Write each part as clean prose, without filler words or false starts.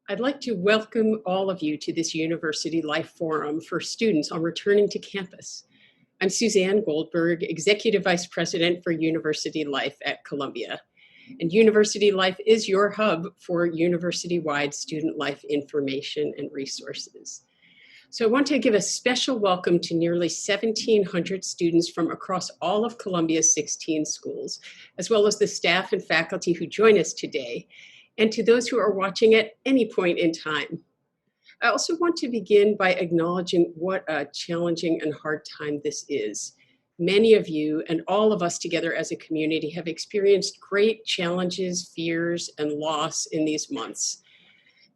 I'd like to welcome all of you to this University Life Forum for students on returning to campus. I'm Suzanne Goldberg, Executive Vice President for University Life at Columbia. And University Life is your hub for university-wide student life information and resources. So I want to give a special welcome to nearly 1,700 students from across all of Columbia's 16 schools, as well as the staff and faculty who join us today, and to those who are watching at any point in time. I also want to begin by acknowledging what a challenging and hard time this is. Many of you and all of us together as a community have experienced great challenges, fears, and loss in these months.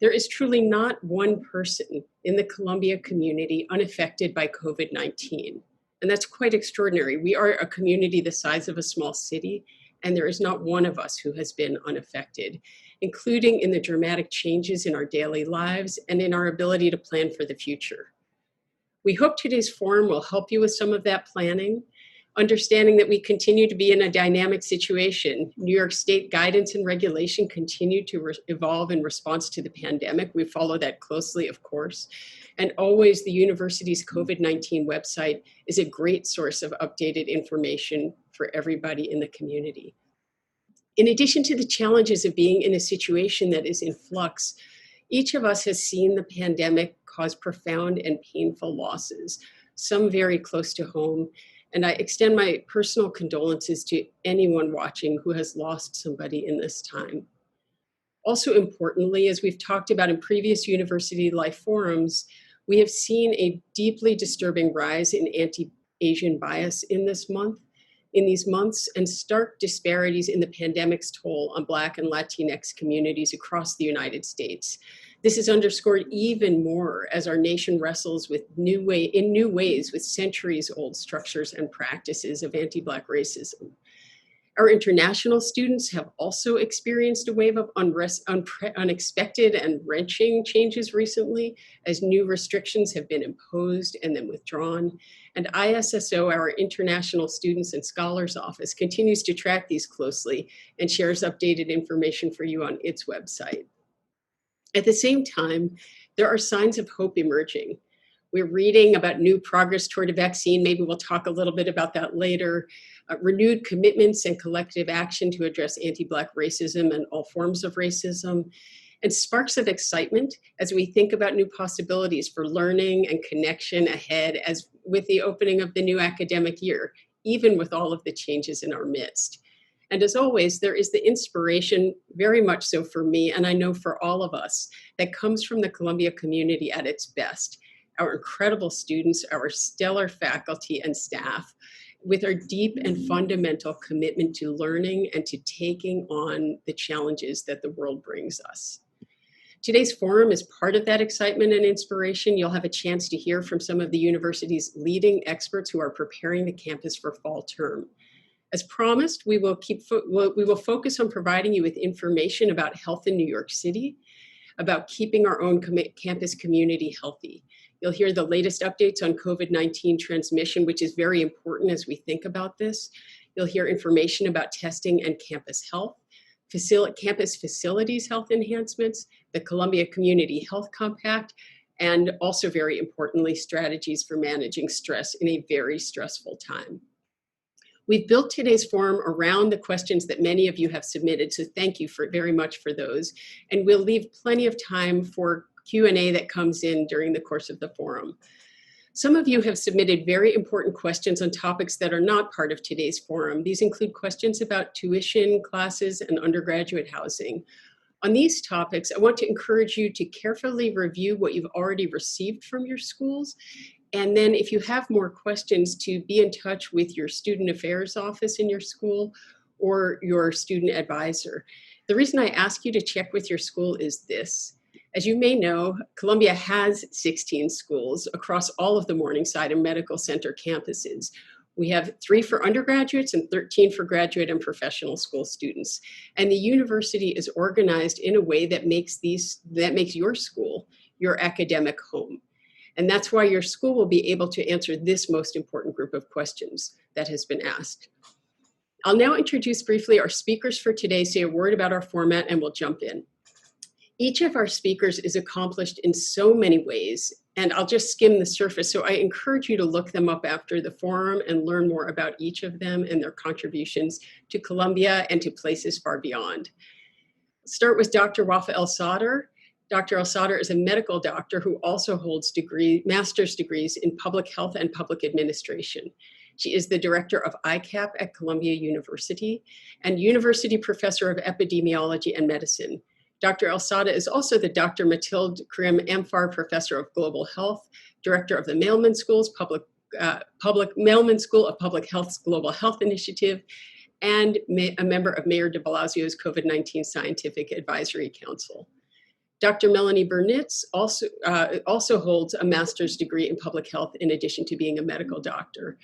There is truly not one person in the Columbia community unaffected by COVID-19, and that's quite extraordinary. We are a community the size of a small city, and there is not one of us who has been unaffected, including in the dramatic changes in our daily lives and in our ability to plan for the future. We hope today's forum will help you with some of that planning, understanding that we continue to be in a dynamic situation. New York State guidance and regulation continue to evolve in response to the pandemic. We follow that closely, of course. And always the university's COVID-19 website is a great source of updated information for everybody in the community. In addition to the challenges of being in a situation that is in flux, each of us has seen the pandemic cause profound and painful losses, some very close to home. And I extend my personal condolences to anyone watching who has lost somebody in this time. Also importantly, as we've talked about in previous University Life forums, we have seen a deeply disturbing rise in anti-Asian bias in these months, and stark disparities in the pandemic's toll on Black and Latinx communities across the United States. This is underscored even more as our nation wrestles with new ways with centuries-old structures and practices of anti-Black racism. Our international students have also experienced a wave of unexpected and wrenching changes recently as new restrictions have been imposed and then withdrawn. And ISSO, our International Students and Scholars Office, continues to track these closely and shares updated information for you on its website. At the same time, there are signs of hope emerging. We're reading about new progress toward a vaccine. Maybe we'll talk a little bit about that later. Renewed commitments and collective action to address anti-Black racism and all forms of racism, and sparks of excitement as we think about new possibilities for learning and connection ahead as with the opening of the new academic year, even with all of the changes in our midst. And as always, there is the inspiration, very much so for me, and I know for all of us, that comes from the Columbia community at its best. Our incredible students, our stellar faculty and staff, with our deep and fundamental commitment to learning and to taking on the challenges that the world brings us. Today's forum is part of that excitement and inspiration. You'll have a chance to hear from some of the university's leading experts who are preparing the campus for fall term. As promised, we will focus on providing you with information about health in New York City, about keeping our own campus community healthy. You'll hear the latest updates on COVID-19 transmission, which is very important as we think about this. You'll hear information about testing and campus health, campus facilities health enhancements, the Columbia Community Health Compact, and also very importantly, strategies for managing stress in a very stressful time. We've built today's forum around the questions that many of you have submitted, so thank you very much for those. And we'll leave plenty of time for Q&A that comes in during the course of the forum. Some of you have submitted very important questions on topics that are not part of today's forum. These include questions about tuition, classes, and undergraduate housing. On these topics, I want to encourage you to carefully review what you've already received from your schools. And then if you have more questions, to be in touch with your student affairs office in your school or your student advisor. The reason I ask you to check with your school is this. As you may know, Columbia has 16 schools across all of the Morningside and Medical Center campuses. We have 3 for undergraduates and 13 for graduate and professional school students. And the university is organized in a way that makes your school your academic home. And that's why your school will be able to answer this most important group of questions that has been asked. I'll now introduce briefly our speakers for today, say a word about our format, and we'll jump in. Each of our speakers is accomplished in so many ways, and I'll just skim the surface. So I encourage you to look them up after the forum and learn more about each of them and their contributions to Columbia and to places far beyond. Start with Dr. Wafaa El-Sadr. Dr. El-Sadr is a medical doctor who also holds master's degrees in public health and public administration. She is the director of ICAP at Columbia University and university professor of epidemiology and medicine. Dr. El-Sadr is also the Dr. Mathilde Krim Amfar Professor of Global Health, Director of the Mailman School's Mailman School of Public Health's Global Health Initiative, and a member of Mayor de Blasio's COVID-19 Scientific Advisory Council. Dr. Melanie Bernitz also holds a master's degree in public health in addition to being a medical doctor.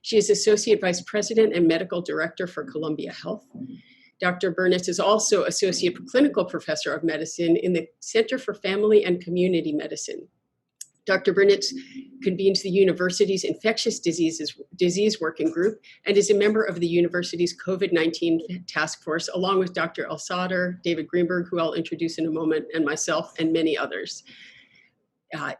She is Associate Vice President and Medical Director for Columbia Health. Dr. Bernitz is also Associate Clinical Professor of Medicine in the Center for Family and Community Medicine. Dr. Bernitz convenes the university's infectious disease working group and is a member of the university's COVID-19 task force, along with Dr. El-Sadr, David Greenberg, who I'll introduce in a moment, and myself, and many others.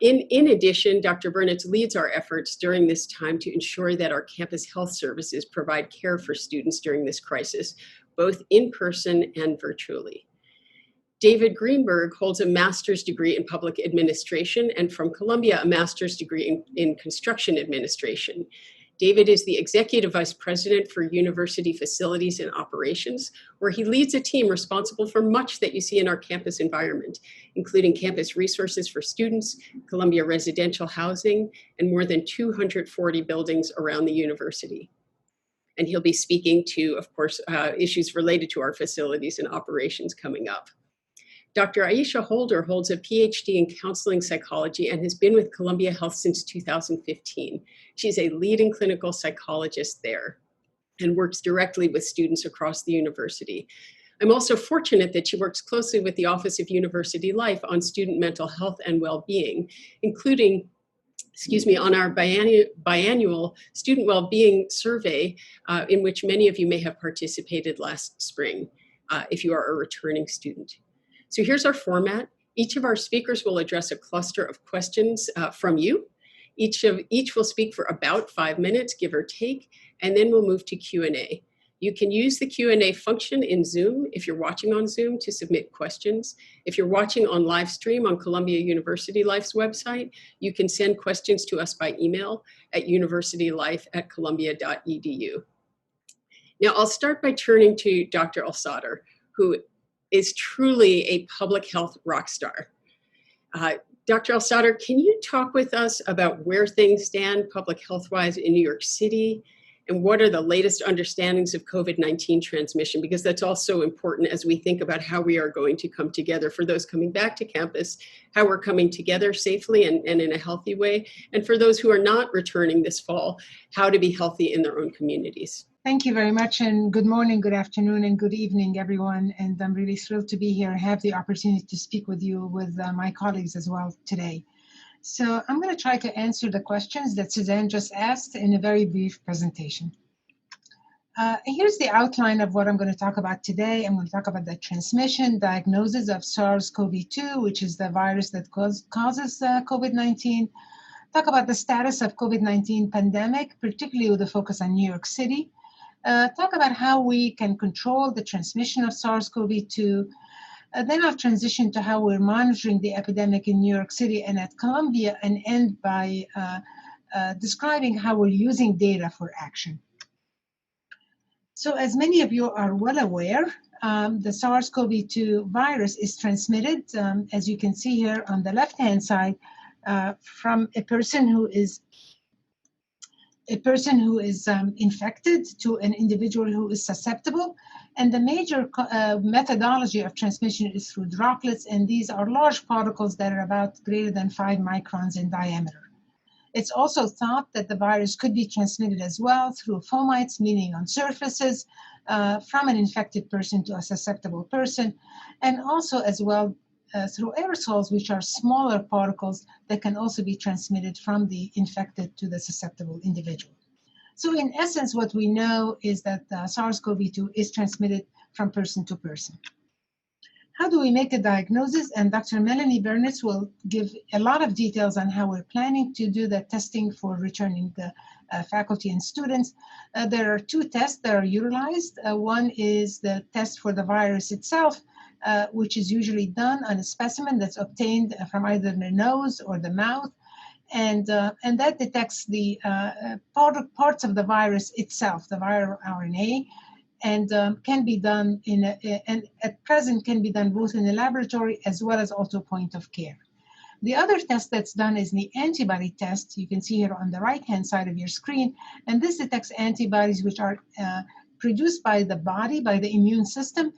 In addition, Dr. Bernitz leads our efforts during this time to ensure that our campus health services provide care for students during this crisis, both in person and virtually. David Greenberg holds a master's degree in public administration and from Columbia, a master's degree in construction administration. David is the Executive Vice President for University Facilities and Operations, where he leads a team responsible for much that you see in our campus environment, including campus resources for students, Columbia residential housing, and more than 240 buildings around the university. And he'll be speaking to, of course, issues related to our facilities and operations coming up. Dr. Aisha Holder holds a PhD in counseling psychology and has been with Columbia Health since 2015. She's a leading clinical psychologist there and works directly with students across the university. I'm also fortunate that she works closely with the Office of University Life on student mental health and well-being, including on our biannual student well-being survey, in which many of you may have participated last spring, if you are a returning student. So here's our format. Each of our speakers will address a cluster of questions from you. Each will speak for about 5 minutes, give or take, and then we'll move to Q&A. You can use the Q&A function in Zoom if you're watching on Zoom to submit questions. If you're watching on live stream on Columbia University Life's website, you can send questions to us by email at universitylife@columbia.edu. Now I'll start by turning to Dr. El-Sadr, who is truly a public health rock star. Dr. El-Sadr, can you talk with us about where things stand public health-wise in New York City, and what are the latest understandings of COVID-19 transmission? Because that's also important as we think about how we are going to come together for those coming back to campus, how we're coming together safely and in a healthy way, and for those who are not returning this fall, how to be healthy in their own communities. Thank you very much, and good morning, good afternoon, and good evening, everyone. And I'm really thrilled to be here and have the opportunity to speak with you, with my colleagues as well today. So I'm going to try to answer the questions that Suzanne just asked in a very brief presentation. Here's the outline of what I'm going to talk about today. I'm going to talk about the transmission, diagnosis of SARS-CoV-2, which is the virus that causes COVID-19. Talk about the status of COVID-19 pandemic, particularly with a focus on New York City. Talk about how we can control the transmission of SARS-CoV-2. Then I'll transition to how we're monitoring the epidemic in New York City and at Columbia, and end by describing how we're using data for action. So as many of you are well aware, the SARS-CoV-2 virus is transmitted, as you can see here on the left-hand side, from a person who is infected to an individual who is susceptible. And the major methodology of transmission is through droplets, and these are large particles that are about greater than 5 microns in diameter. It's also thought that the virus could be transmitted as well through fomites, meaning on surfaces, from an infected person to a susceptible person, and also as well through aerosols, which are smaller particles that can also be transmitted from the infected to the susceptible individual. So in essence, what we know is that SARS-CoV-2 is transmitted from person to person. How do we make a diagnosis? And Dr. Melanie Bernitz will give a lot of details on how we're planning to do the testing for returning the faculty and students. There are two tests that are utilized. One is the test for the virus itself, which is usually done on a specimen that's obtained from either the nose or the mouth. And that detects the parts of the virus itself, the viral RNA, and can be done and at present can be done both in the laboratory as well as also point of care. The other test that's done is the antibody test. You can see here on the right-hand side of your screen, and this detects antibodies which are produced by the body, by the immune system,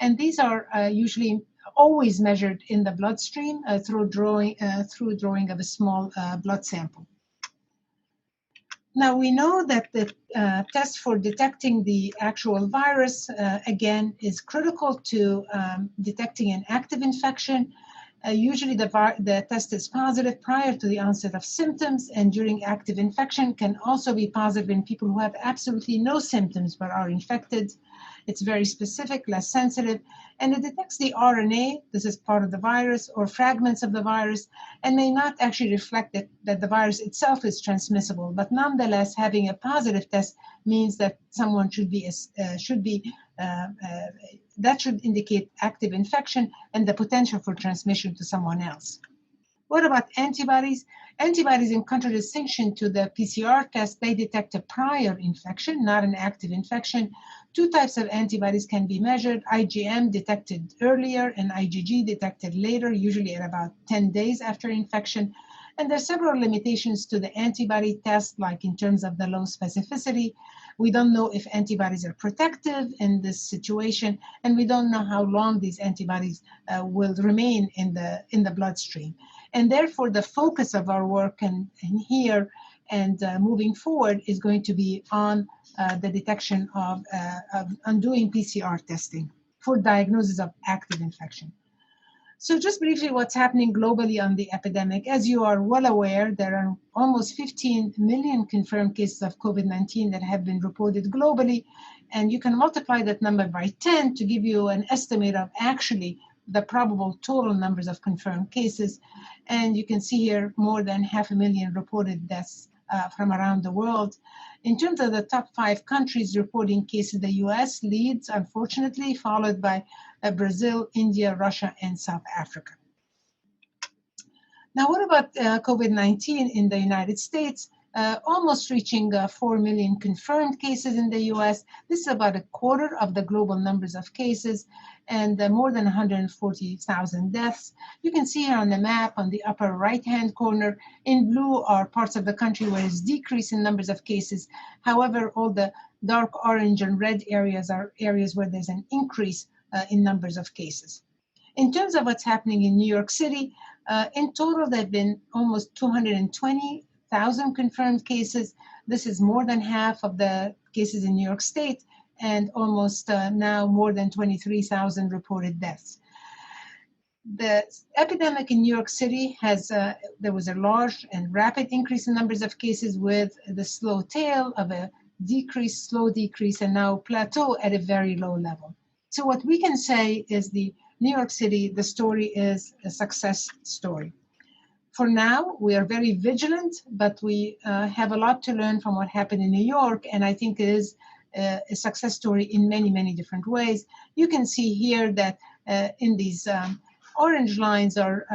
and these are usually always measured in the bloodstream through drawing of a small blood sample. Now we know that the test for detecting the actual virus, again, is critical to detecting an active infection. Usually the test is positive prior to the onset of symptoms, and during active infection can also be positive in people who have absolutely no symptoms but are infected. It's very specific, less sensitive, and it detects the RNA, this is part of the virus, or fragments of the virus, and may not actually reflect that the virus itself is transmissible. But nonetheless, having a positive test means that someone that should indicate active infection and the potential for transmission to someone else. What about antibodies? Antibodies, in contradistinction to the PCR test, they detect a prior infection, not an active infection. Two types of antibodies can be measured: IgM detected earlier and IgG detected later, usually at about 10 days after infection. And there are several limitations to the antibody test, like in terms of the low specificity. We don't know if antibodies are protective in this situation, and we don't know how long these antibodies will remain in the bloodstream. And therefore, the focus of our work here and moving forward is going to be on the detection of doing PCR testing for diagnosis of active infection. So just briefly, what's happening globally on the epidemic. As you are well aware, there are almost 15 million confirmed cases of COVID-19 that have been reported globally. And you can multiply that number by 10 to give you an estimate of actually the probable total numbers of confirmed cases. And you can see here more than 500,000 reported deaths from around the world. In terms of the top 5 countries reporting cases, the US leads, unfortunately, followed by Brazil, India, Russia, and South Africa. Now, what about COVID-19 in the United States? Almost reaching 4 million confirmed cases in the US. This is about a quarter of the global numbers of cases, and more than 140,000 deaths. You can see here on the map on the upper right-hand corner, in blue are parts of the country where it's decrease in numbers of cases. However, all the dark orange and red areas are areas where there's an increase in numbers of cases. In terms of what's happening in New York City, in total, there have been almost 220,000 confirmed cases. This is more than half of the cases in New York State, and almost now more than 23,000 reported deaths. The epidemic in New York City there was a large and rapid increase in numbers of cases, with the slow tail of a slow decrease, and now plateau at a very low level. So what we can say is the New York City, the story is a success story. For now, we are very vigilant, but we have a lot to learn from what happened in New York, and I think it is a success story in many, many different ways. You can see here that in these orange lines or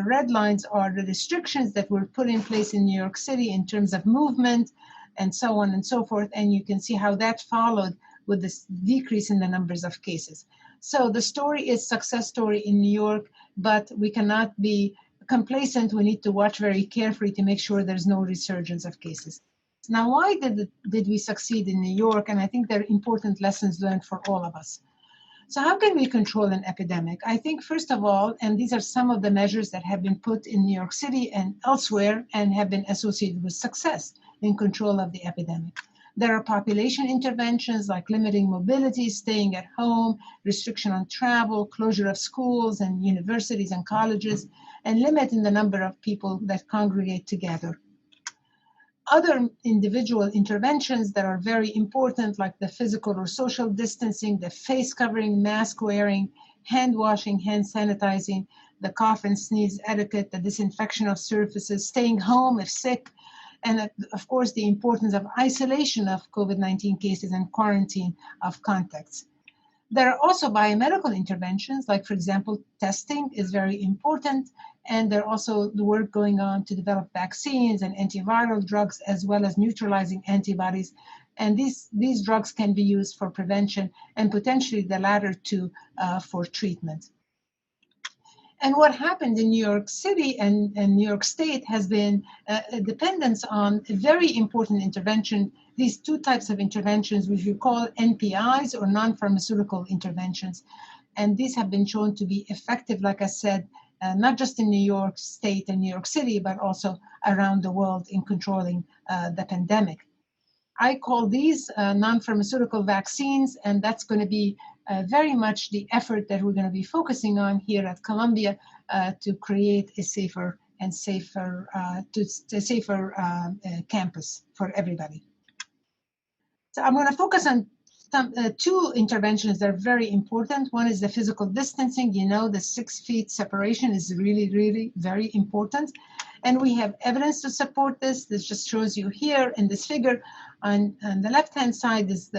red lines are the restrictions that were put in place in New York City in terms of movement and so on and so forth, and you can see how that followed with this decrease in the numbers of cases. So the story is success story in New York, but we cannot be complacent. We need to watch very carefully to make sure there's no resurgence of cases. Now, why did we succeed in New York? And I think there are important lessons learned for all of us. So how can we control an epidemic? I think, first of all, and these are some of the measures that have been put in New York City and elsewhere and have been associated with success in control of the epidemic. There are population interventions like limiting mobility, staying at home, restriction on travel, closure of schools and universities and colleges, and limiting the number of people that congregate together. Other individual interventions that are very important, like the physical or social distancing, the face covering, mask wearing, hand washing, hand sanitizing, the cough and sneeze etiquette, the disinfection of surfaces, staying home if sick, and of course the importance of isolation of COVID-19 cases and quarantine of contacts. There are also biomedical interventions, like, for example, testing is very important, and there are also the work going on to develop vaccines and antiviral drugs, as well as neutralizing antibodies. And these drugs can be used for prevention and potentially the latter two for treatment. And what happened in New York City and New York State has been a dependence on a very important intervention, these two types of interventions, which we call NPIs, or non-pharmaceutical interventions. And these have been shown to be effective, like I said, not just in New York State and New York City, but also around the world in controlling the pandemic. I call these non-pharmaceutical vaccines, and that's going to be very much the effort that we're going to be focusing on here at Columbia to create a safer and safer campus for everybody. So I'm going to focus on two interventions that are very important. One is the physical distancing. You know, the 6 feet separation is really, really very important. And we have evidence to support this. This just shows you here in this figure. On the left-hand side is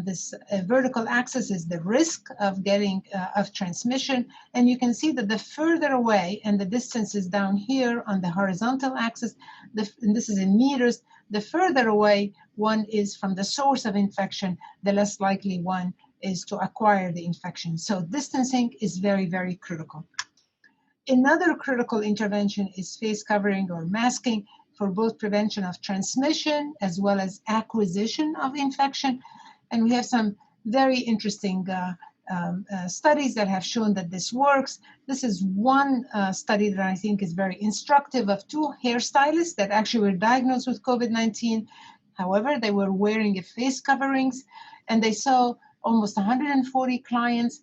this vertical axis is the risk of getting of transmission. And you can see that the further away, and the distance is down here on the horizontal axis, and this is in meters, the further away one is from the source of infection, the less likely one is to acquire the infection. So distancing is very, very critical. Another critical intervention is face covering or masking for both prevention of transmission as well as acquisition of infection. And we have some very interesting studies that have shown that this works. This is one study that I think is very instructive of two hairstylists that actually were diagnosed with COVID-19. However, they were wearing face coverings, and they saw almost 140 clients,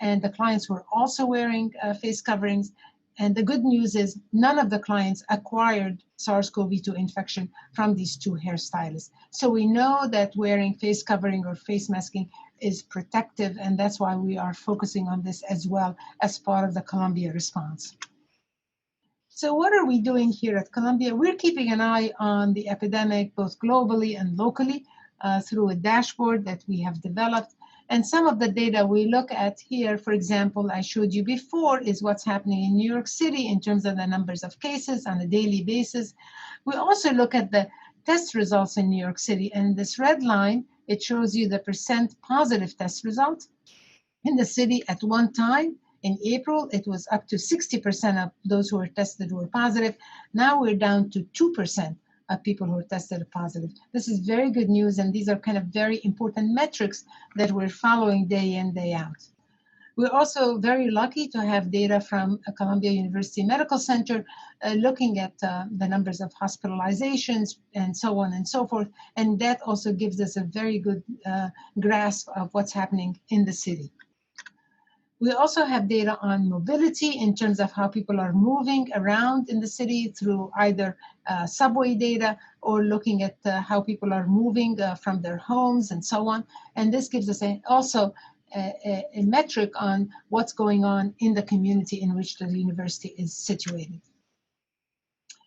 and the clients were also wearing face coverings. And the good news is none of the clients acquired SARS-CoV-2 infection from these two hairstylists. So we know that wearing face covering or face masking is protective, and that's why we are focusing on this as well as part of the Columbia response. So what are we doing here at Columbia? We're keeping an eye on the epidemic both globally and locally through a dashboard that we have developed. And some of the data we look at here, for example, I showed you before, is what's happening in New York City in terms of the numbers of cases on a daily basis. We also look at the test results in New York City, and this red line, it shows you the percent positive test results in the city. At one time in April, it was up to 60% of those who were tested were positive. Now we're down to 2% of people who are tested positive. This is very good news, and these are kind of very important metrics that we're following day in, day out. We're also very lucky to have data from Columbia University Medical Center looking at the numbers of hospitalizations and so on and so forth, and that also gives us a very good grasp of what's happening in the city. We also have data on mobility in terms of how people are moving around in the city through either subway data or looking at how people are moving from their homes and so on. And this gives us also a metric on what's going on in the community in which the university is situated.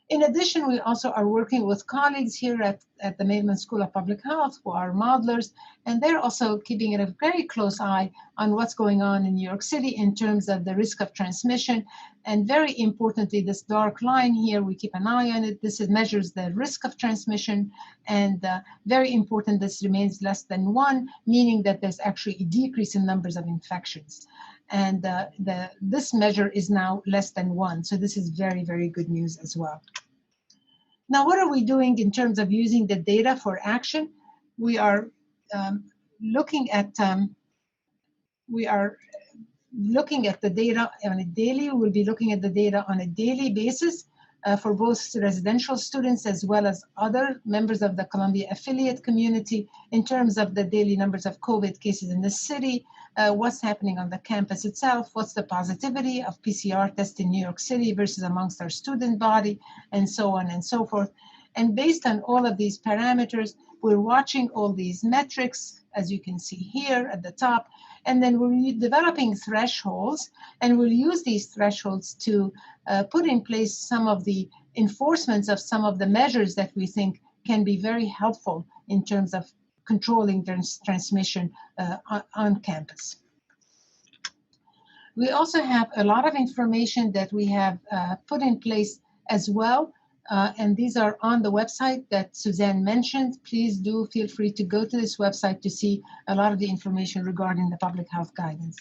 In addition, we also are working with colleagues here at the Maitland School of Public Health who are modelers, and they're also keeping a very close eye on what's going on in New York City in terms of the risk of transmission. And very importantly, this dark line here, we keep an eye on it. This measures the risk of transmission, and very important, this remains less than 1, meaning that there's actually a decrease in numbers of infections. And this measure is now less than 1. So this is very, very good news as well. Now, what are we doing in terms of using the data for action? We are looking at the data on a daily. We'll be looking at the data on a daily basis for both residential students as well as other members of the Columbia affiliate community in terms of the daily numbers of COVID cases in the city, what's happening on the campus itself, what's the positivity of PCR tests in New York City versus amongst our student body, and so on and so forth. And based on all of these parameters, we're watching all these metrics, as you can see here at the top, And then we're developing thresholds, and we'll use these thresholds to put in place some of the enforcements of some of the measures that we think can be very helpful in terms of controlling transmission on campus. We also have a lot of information that we have put in place as well, and these are on the website that Suzanne mentioned. Please do feel free to go to this website to see a lot of the information regarding the public health guidance.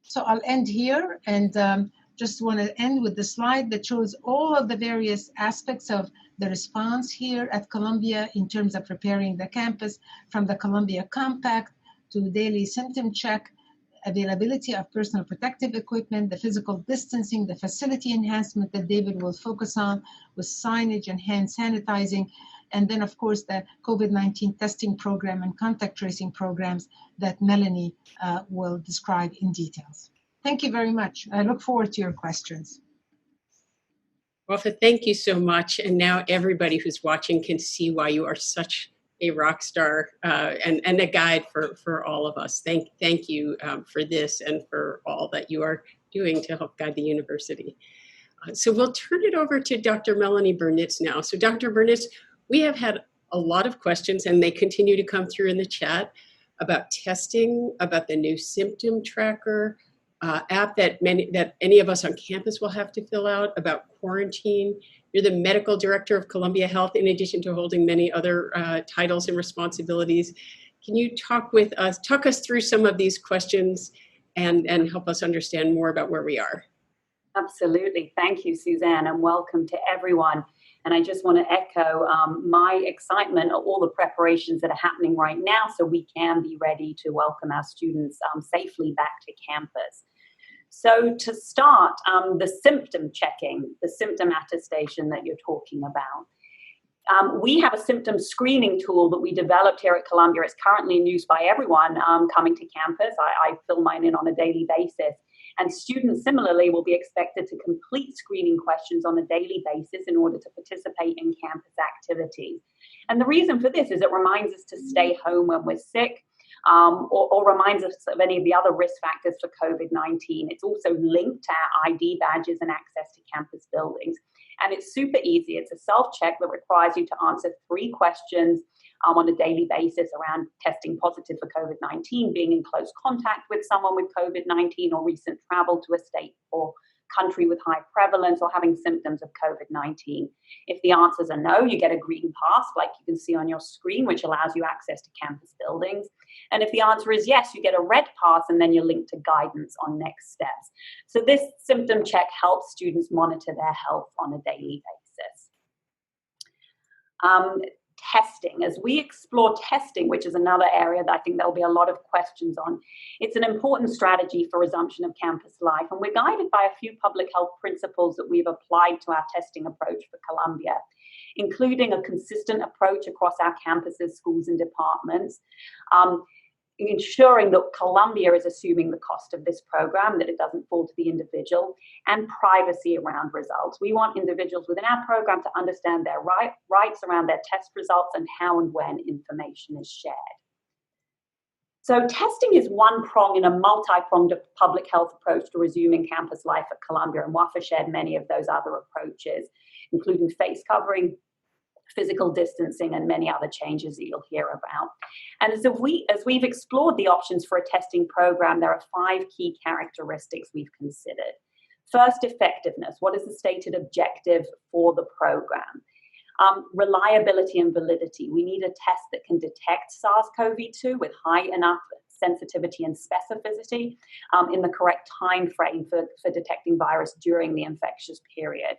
So I'll end here, and just want to end with the slide that shows all of the various aspects of the response here at Columbia in terms of preparing the campus, from the Columbia Compact to daily symptom check, availability of personal protective equipment, the physical distancing, the facility enhancement that David will focus on with signage and hand sanitizing, and then of course the COVID-19 testing program and contact tracing programs that Melanie will describe in details. Thank you very much. I look forward to your questions. Wafaa, thank you so much. And now everybody who's watching can see why you are such a rock star and a guide for all of us. Thank you for this and for all that you are doing to help guide the university. So we'll turn it over to Dr. Melanie Bernitz now. So Dr. Bernitz, we have had a lot of questions, and they continue to come through in the chat about testing, about the new symptom tracker app that any of us on campus will have to fill out, about quarantine. You're the medical director of Columbia Health, in addition to holding many other titles and responsibilities. Can you talk us through some of these questions and help us understand more about where we are? Absolutely. Thank you, Suzanne, and welcome to everyone. And I just want to echo my excitement at all the preparations that are happening right now so we can be ready to welcome our students safely back to campus. So to start, the symptom checking, the symptom attestation that you're talking about. We have a symptom screening tool that we developed here at Columbia. It's currently in use by everyone coming to campus. I fill mine in on a daily basis. And students similarly will be expected to complete screening questions on a daily basis in order to participate in campus activities. And the reason for this is it reminds us to stay home when we're sick, or reminds us of any of the other risk factors for COVID-19. It's also linked to our ID badges and access to campus buildings. And it's super easy. It's a self-check that requires you to answer 3 questions on a daily basis around testing positive for COVID-19, being in close contact with someone with COVID-19, or recent travel to a state or country with high prevalence, or having symptoms of COVID-19. If the answers are no, you get a green pass, like you can see on your screen, which allows you access to campus buildings. And if the answer is yes, you get a red pass, and then you're linked to guidance on next steps. So this symptom check helps students monitor their health on a daily basis. Testing. As we explore testing, which is another area that I think there'll be a lot of questions on, it's an important strategy for resumption of campus life, and we're guided by a few public health principles that we've applied to our testing approach for Columbia, including a consistent approach across our campuses, schools, and departments, ensuring that Columbia is assuming the cost of this program, that it doesn't fall to the individual, and privacy around results. We want individuals within our program to understand their rights around their test results and how and when information is shared. So testing is one prong in a multi-pronged public health approach to resuming campus life at Columbia, and Wafaa shared many of those other approaches, including face covering, physical distancing, and many other changes that you'll hear about. And as we've explored the options for a testing program, there are 5 key characteristics we've considered. First, effectiveness. What is the stated objective for the program? Reliability and validity. We need a test that can detect SARS-CoV-2 with high enough sensitivity and specificity in the correct time frame for detecting virus during the infectious period.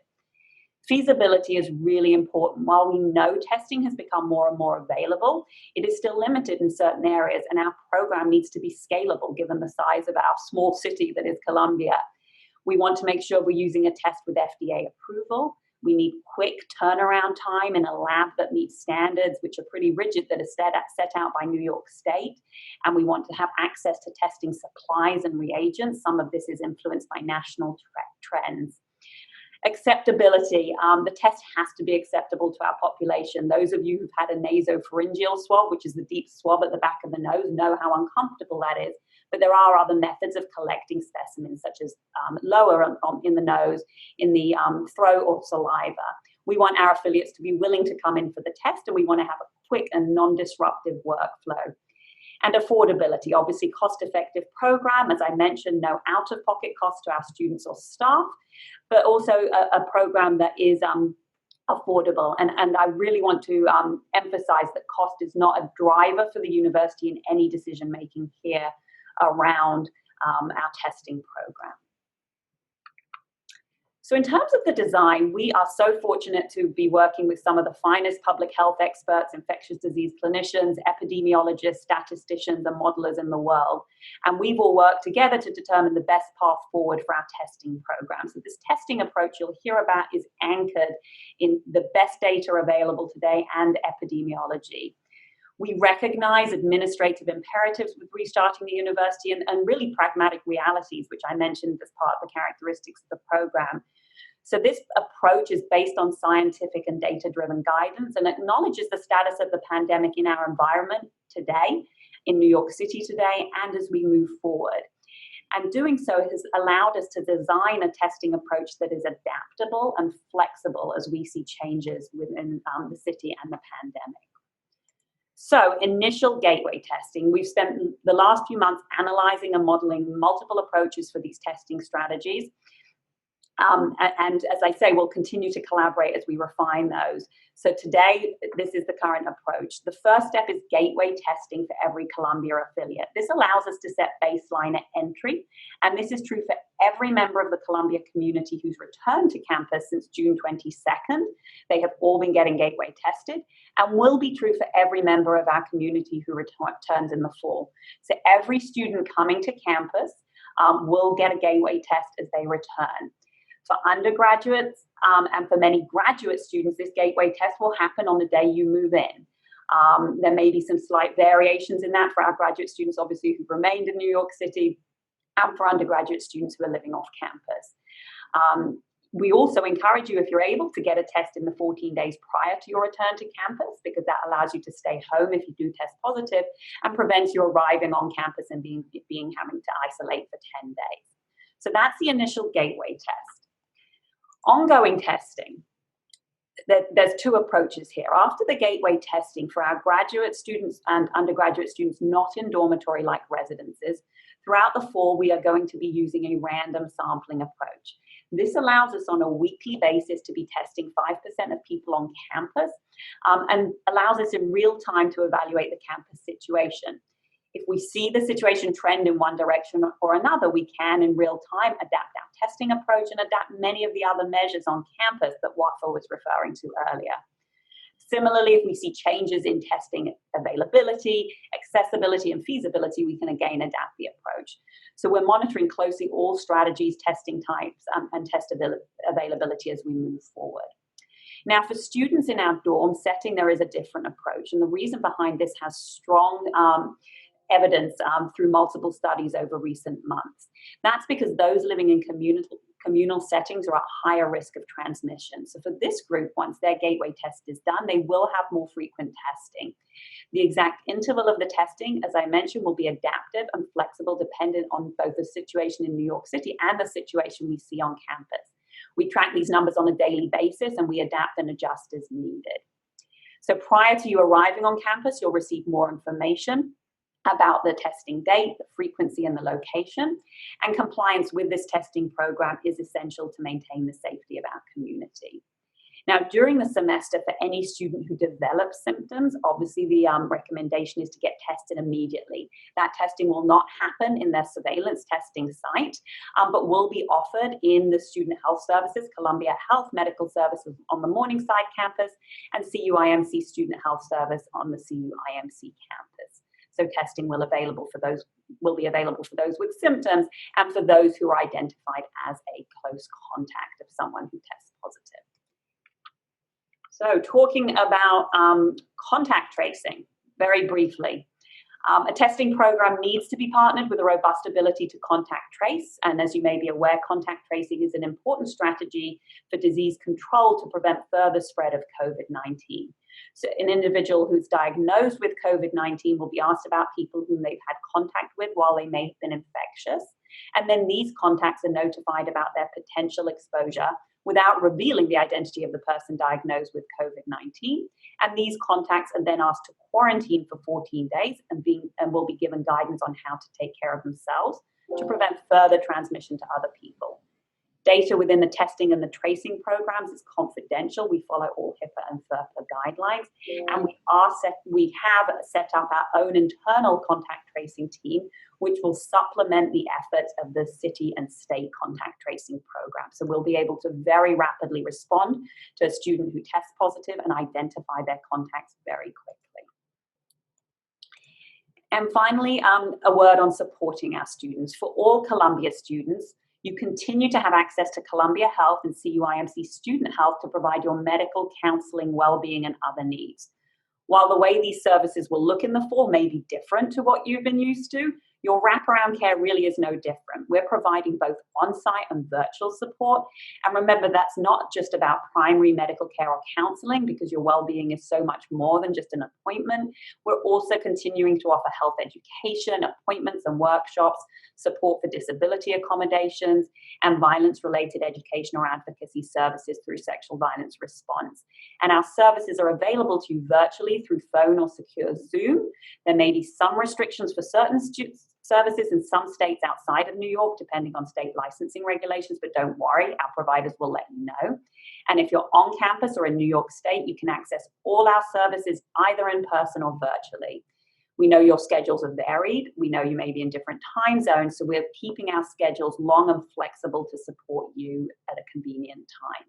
Feasibility is really important. While we know testing has become more and more available, it is still limited in certain areas, and our program needs to be scalable given the size of our small city that is Columbia. We want to make sure we're using a test with FDA approval. We need quick turnaround time in a lab that meets standards, which are pretty rigid, that are set out by New York State. And we want to have access to testing supplies and reagents. Some of this is influenced by national trends. Acceptability. The test has to be acceptable to our population. Those of you who've had a nasopharyngeal swab, which is the deep swab at the back of the nose, know how uncomfortable that is. but there are other methods of collecting specimens, such as lower in the nose, in the throat or saliva. We want our affiliates to be willing to come in for the test, and we want to have a quick and non-disruptive workflow. And affordability, obviously cost-effective program, as I mentioned, no out-of-pocket cost to our students or staff, but also a program that is affordable. And I really want to emphasize that cost is not a driver for the university in any decision-making here around our testing program. So in terms of the design, we are so fortunate to be working with some of the finest public health experts, infectious disease clinicians, epidemiologists, statisticians, and modelers in the world. And we've all worked together to determine the best path forward for our testing program. So this testing approach you'll hear about is anchored in the best data available today and epidemiology. We recognize administrative imperatives with restarting the university and really pragmatic realities, which I mentioned as part of the characteristics of the program. So this approach is based on scientific and data-driven guidance and acknowledges the status of the pandemic in our environment today, in New York City today, and as we move forward. And doing so has allowed us to design a testing approach that is adaptable and flexible as we see changes within the city and the pandemic. So initial gateway testing, we've spent the last few months analyzing and modeling multiple approaches for these testing strategies. And as I say, we'll continue to collaborate as we refine those. So today, this is the current approach. The first step is gateway testing for every Columbia affiliate. This allows us to set baseline at entry, and this is true for every member of the Columbia community who's returned to campus since June 22nd. They have all been getting gateway tested, and will be true for every member of our community who returns in the fall. So every student coming to campus will get a gateway test as they return. For undergraduates and for many graduate students, this gateway test will happen on the day you move in. There may be some slight variations in that for our graduate students, obviously, who've remained in New York City, and for undergraduate students who are living off campus. We also encourage you, if you're able, to get a test in the 14 days prior to your return to campus, because that allows you to stay home if you do test positive and prevents you arriving on campus and having to isolate for 10 days. So that's the initial gateway test. Ongoing testing, there's two approaches here. After the gateway testing for our graduate students and undergraduate students not in dormitory-like residences, throughout the fall, we are going to be using a random sampling approach. This allows us on a weekly basis to be testing 5% of people on campus and allows us in real time to evaluate the campus situation. If we see the situation trend in one direction or another, we can in real time adapt our testing approach and adapt many of the other measures on campus that Wafaa was referring to earlier. Similarly, if we see changes in testing availability, accessibility, and feasibility, we can again adapt the approach. So we're monitoring closely all strategies, testing types, and test availability as we move forward. Now, for students in our dorm setting, there is a different approach. And the reason behind this has strong evidence through multiple studies over recent months. That's because those living in communal settings are at higher risk of transmission. So for this group, once their gateway test is done, they will have more frequent testing. The exact interval of the testing, as I mentioned, will be adaptive and flexible dependent on both the situation in New York City and the situation we see on campus. We track these numbers on a daily basis and we adapt and adjust as needed. So prior to you arriving on campus, you'll receive more information about the testing date, the frequency, and the location. And compliance with this testing program is essential to maintain the safety of our community. Now, during the semester, for any student who develops symptoms, obviously the recommendation is to get tested immediately. That testing will not happen in their surveillance testing site, but will be offered in the Student Health Services, Columbia Health Medical Services on the Morningside campus, and CUIMC Student Health Service on the CUIMC campus. So testing will be available for those with symptoms and for those who are identified as a close contact of someone who tests positive. So talking about contact tracing, very briefly. A testing program needs to be partnered with a robust ability to contact trace. And as you may be aware, contact tracing is an important strategy for disease control to prevent further spread of COVID-19. So an individual who's diagnosed with COVID-19 will be asked about people whom they've had contact with while they may have been infectious. And then these contacts are notified about their potential exposure without revealing the identity of the person diagnosed with COVID-19. And these contacts are then asked to quarantine for 14 days and will be given guidance on how to take care of themselves to prevent further transmission to other people. Data within the testing and the tracing programs is confidential. We follow all HIPAA and FERPA guidelines, and we have set up our own internal contact tracing team, which will supplement the efforts of the city and state contact tracing program. So we'll be able to very rapidly respond to a student who tests positive and identify their contacts very quickly. And finally, a word on supporting our students. For all Columbia students, you continue to have access to Columbia Health and CUIMC Student Health to provide your medical, counseling, well-being, and other needs. While the way these services will look in the fall may be different to what you've been used to, your wraparound care really is no different. We're providing both on-site and virtual support. And remember, that's not just about primary medical care or counseling, because your well-being is so much more than just an appointment. We're also continuing to offer health education, appointments and workshops, support for disability accommodations, and violence-related education or advocacy services through sexual violence response. And our services are available to you virtually through phone or secure Zoom. There may be some restrictions for certain services in some states outside of New York, depending on state licensing regulations, but don't worry, our providers will let you know. And if you're on campus or in New York State, you can access all our services either in person or virtually. We know your schedules are varied. We know you may be in different time zones, so we're keeping our schedules long and flexible to support you at a convenient time.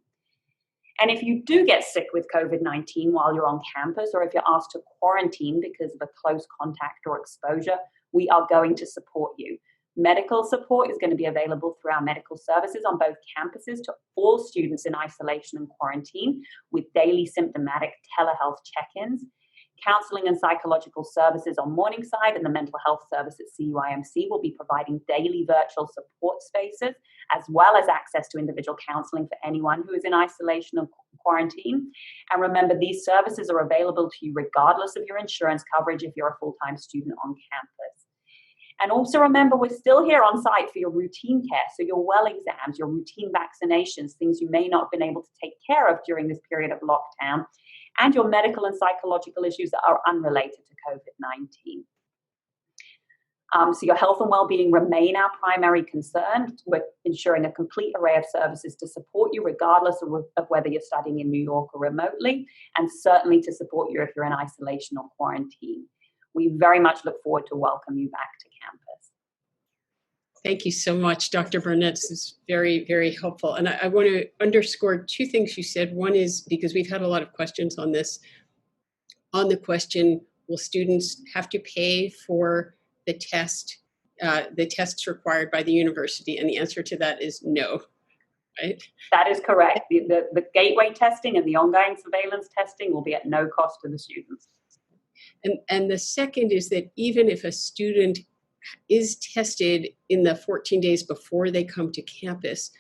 And if you do get sick with COVID-19 while you're on campus, or if you're asked to quarantine because of a close contact or exposure, we are going to support you. Medical support is going to be available through our medical services on both campuses to all students in isolation and quarantine with daily symptomatic telehealth check-ins. Counseling and psychological services on Morningside and the mental health service at CUIMC will be providing daily virtual support spaces, as well as access to individual counseling for anyone who is in isolation or quarantine. And remember, these services are available to you regardless of your insurance coverage if you're a full-time student on campus. And also remember, we're still here on site for your routine care, so your well exams, your routine vaccinations, things you may not have been able to take care of during this period of lockdown, and your medical and psychological issues that are unrelated to COVID-19. So your health and well-being remain our primary concern. We're ensuring a complete array of services to support you regardless of whether you're studying in New York or remotely, and certainly to support you if you're in isolation or quarantine. We very much look forward to welcome you back to campus. Thank you so much, Dr. Bernitz. It's very, very helpful. And I want to underscore two things you said. One is, because we've had a lot of questions on this, on the question, will students have to pay for the tests required by the university? And the answer to that is no, right? That is correct. The gateway testing and the ongoing surveillance testing will be at no cost to the students. And the second is that even if a student is tested in the 14 days before they come to campus,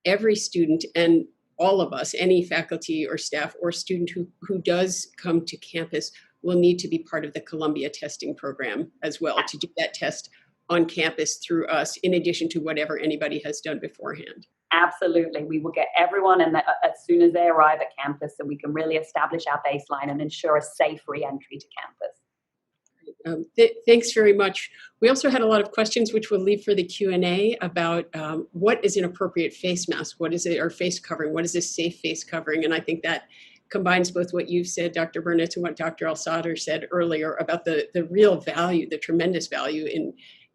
every student and all of us, any faculty or staff or student who does come to campus will need to be part of the Columbia testing program as well, to do that test on campus through us, in addition to whatever anybody has done beforehand. Absolutely. We will get everyone in as soon as they arrive at campus, so we can really establish our baseline and ensure a safe re-entry to campus. Thanks very much. We also had a lot of questions, which we'll leave for the Q&A, about what is an appropriate face mask? What is it, or face covering? What is a safe face covering? And I think that combines both what you've said, Dr. Bernitz, and what Dr. El-Sadr said earlier about the real value, the tremendous value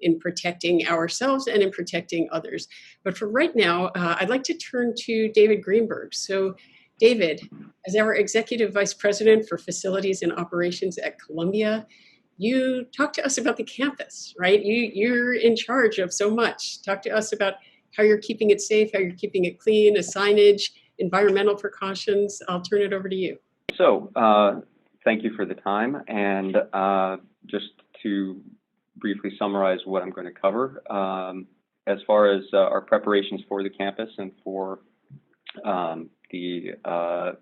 in protecting ourselves and in protecting others. But for right now, I'd like to turn to David Greenberg. So David, as our Executive Vice President for Facilities and Operations at Columbia, you talk to us about the campus, right? You're in charge of so much. Talk to us about how you're keeping it safe, how you're keeping it clean, the signage, environmental precautions. I'll turn it over to you. So thank you for the time. And just to briefly summarize what I'm going to cover. As far as our preparations for the campus and for the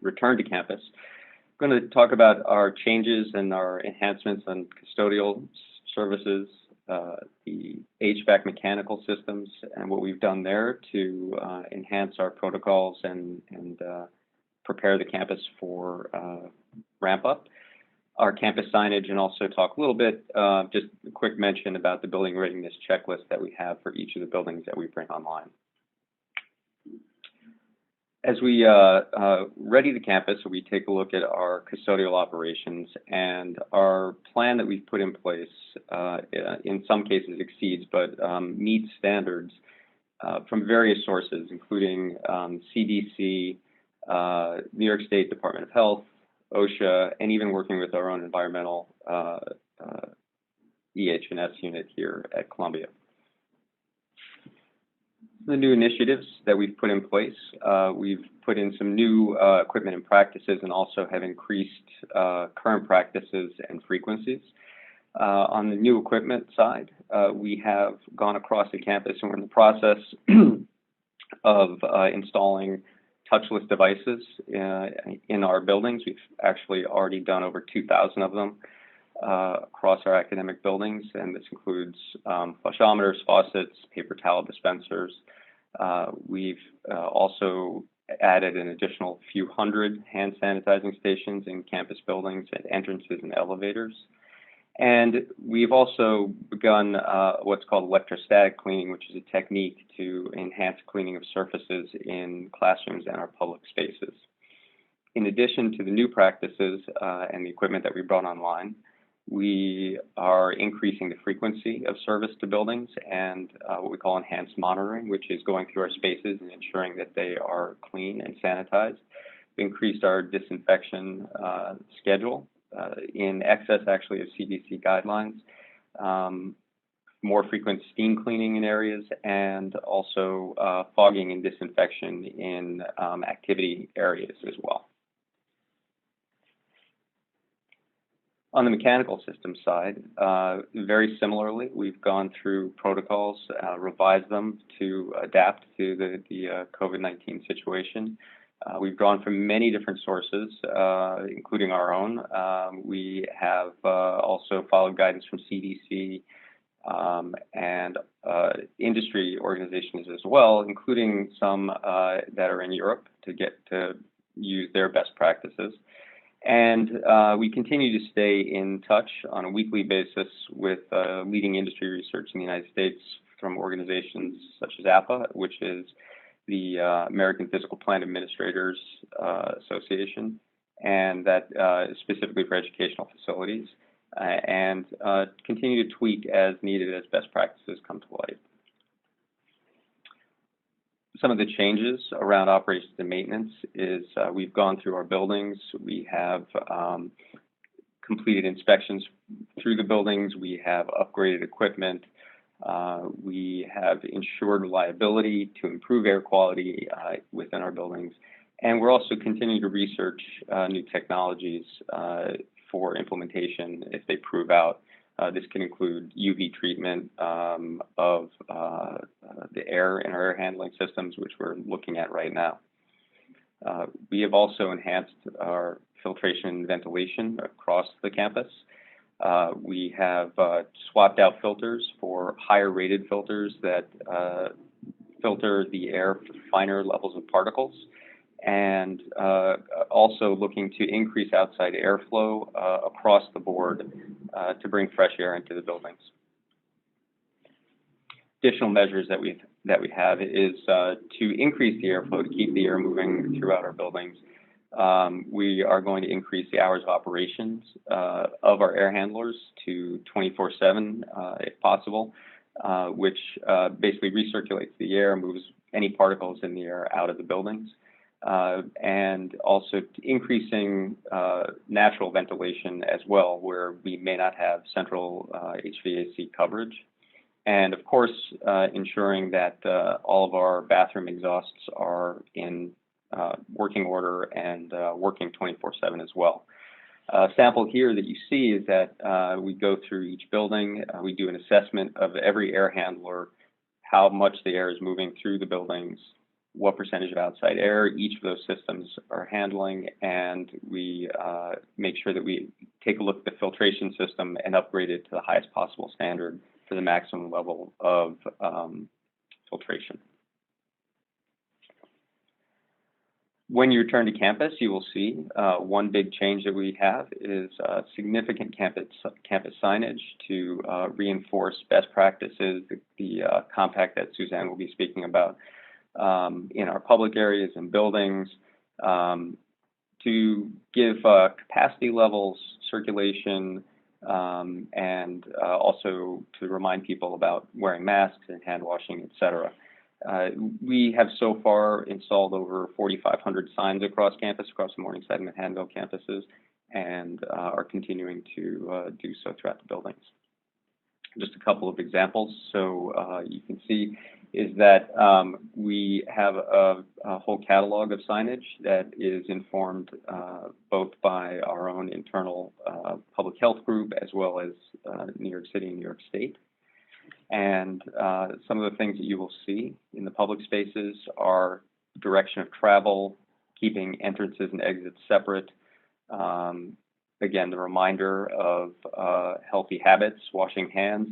return to campus, I'm going to talk about our changes and our enhancements on custodial services, the HVAC mechanical systems, and what we've done there to enhance our protocols and prepare the campus for ramp up, our campus signage, and also talk a little bit, just a quick mention about the building readiness checklist that we have for each of the buildings that we bring online. As we ready the campus, we take a look at our custodial operations, and our plan that we've put in place in some cases exceeds, but meets standards from various sources, including CDC, New York State Department of Health, OSHA, and even working with our own environmental EH&S unit here at Columbia. The new initiatives that we've put in place, we've put in some new equipment and practices, and also have increased current practices and frequencies. On the new equipment side, we have gone across the campus, and we're in the process of installing touchless devices in our buildings. We've actually already done over 2,000 of them across our academic buildings, and this includes flushometers, faucets, paper towel dispensers. We've also added an additional few hundred hand sanitizing stations in campus buildings at entrances and elevators. And we've also begun what's called electrostatic cleaning, which is a technique to enhance cleaning of surfaces in classrooms and our public spaces. In addition to the new practices and the equipment that we brought online, we are increasing the frequency of service to buildings and what we call enhanced monitoring, which is going through our spaces and ensuring that they are clean and sanitized. We increased our disinfection schedule in excess, actually, of CDC guidelines, more frequent steam cleaning in areas, and also fogging and disinfection in activity areas as well. On the mechanical system side, very similarly, we've gone through protocols, revised them to adapt to the COVID-19 situation. We've drawn from many different sources, including our own. We have also followed guidance from CDC and industry organizations as well, including some that are in Europe to use their best practices. And we continue to stay in touch on a weekly basis with leading industry research in the United States from organizations such as APA, which is the American Physical Plant Administrators Association, and that is specifically for educational facilities, and continue to tweak as needed as best practices come to light. Some of the changes around operations and maintenance is we've gone through our buildings. We have completed inspections through the buildings. We have upgraded equipment. We have ensured reliability to improve air quality within our buildings. And we're also continuing to research new technologies for implementation if they prove out. This can include UV treatment of the air in our air handling systems, which we're looking at right now. We have also enhanced our filtration and ventilation across the campus. We have swapped out filters for higher rated filters that filter the air for finer levels of particles, and also looking to increase outside airflow across the board to bring fresh air into the buildings. Additional measures that we have is to increase the airflow, to keep the air moving throughout our buildings. We are going to increase the hours of operations of our air handlers to 24/7 if possible, which basically recirculates the air, moves any particles in the air out of the buildings, and also increasing natural ventilation as well, where we may not have central HVAC coverage. And of course, ensuring that all of our bathroom exhausts are in working order and working 24/7 as well. Sample here that you see is that we go through each building, we do an assessment of every air handler, how much the air is moving through the buildings, what percentage of outside air each of those systems are handling, and we make sure that we take a look at the filtration system and upgrade it to the highest possible standard for the maximum level of filtration. When you return to campus, you will see one big change that we have is significant campus signage to reinforce best practices, the compact that Suzanne will be speaking about in our public areas and buildings, to give capacity levels, circulation, and also to remind people about wearing masks and hand washing, et cetera. We have so far installed over 4,500 signs across campus, across the Morningside and Manhattanville campuses, and are continuing to do so throughout the buildings. Just a couple of examples. So you can see is that we have a whole catalog of signage that is informed both by our own internal public health group as well as New York City and New York State. And some of the things that you will see in the public spaces are direction of travel, keeping entrances and exits separate. Again, the reminder of healthy habits, washing hands,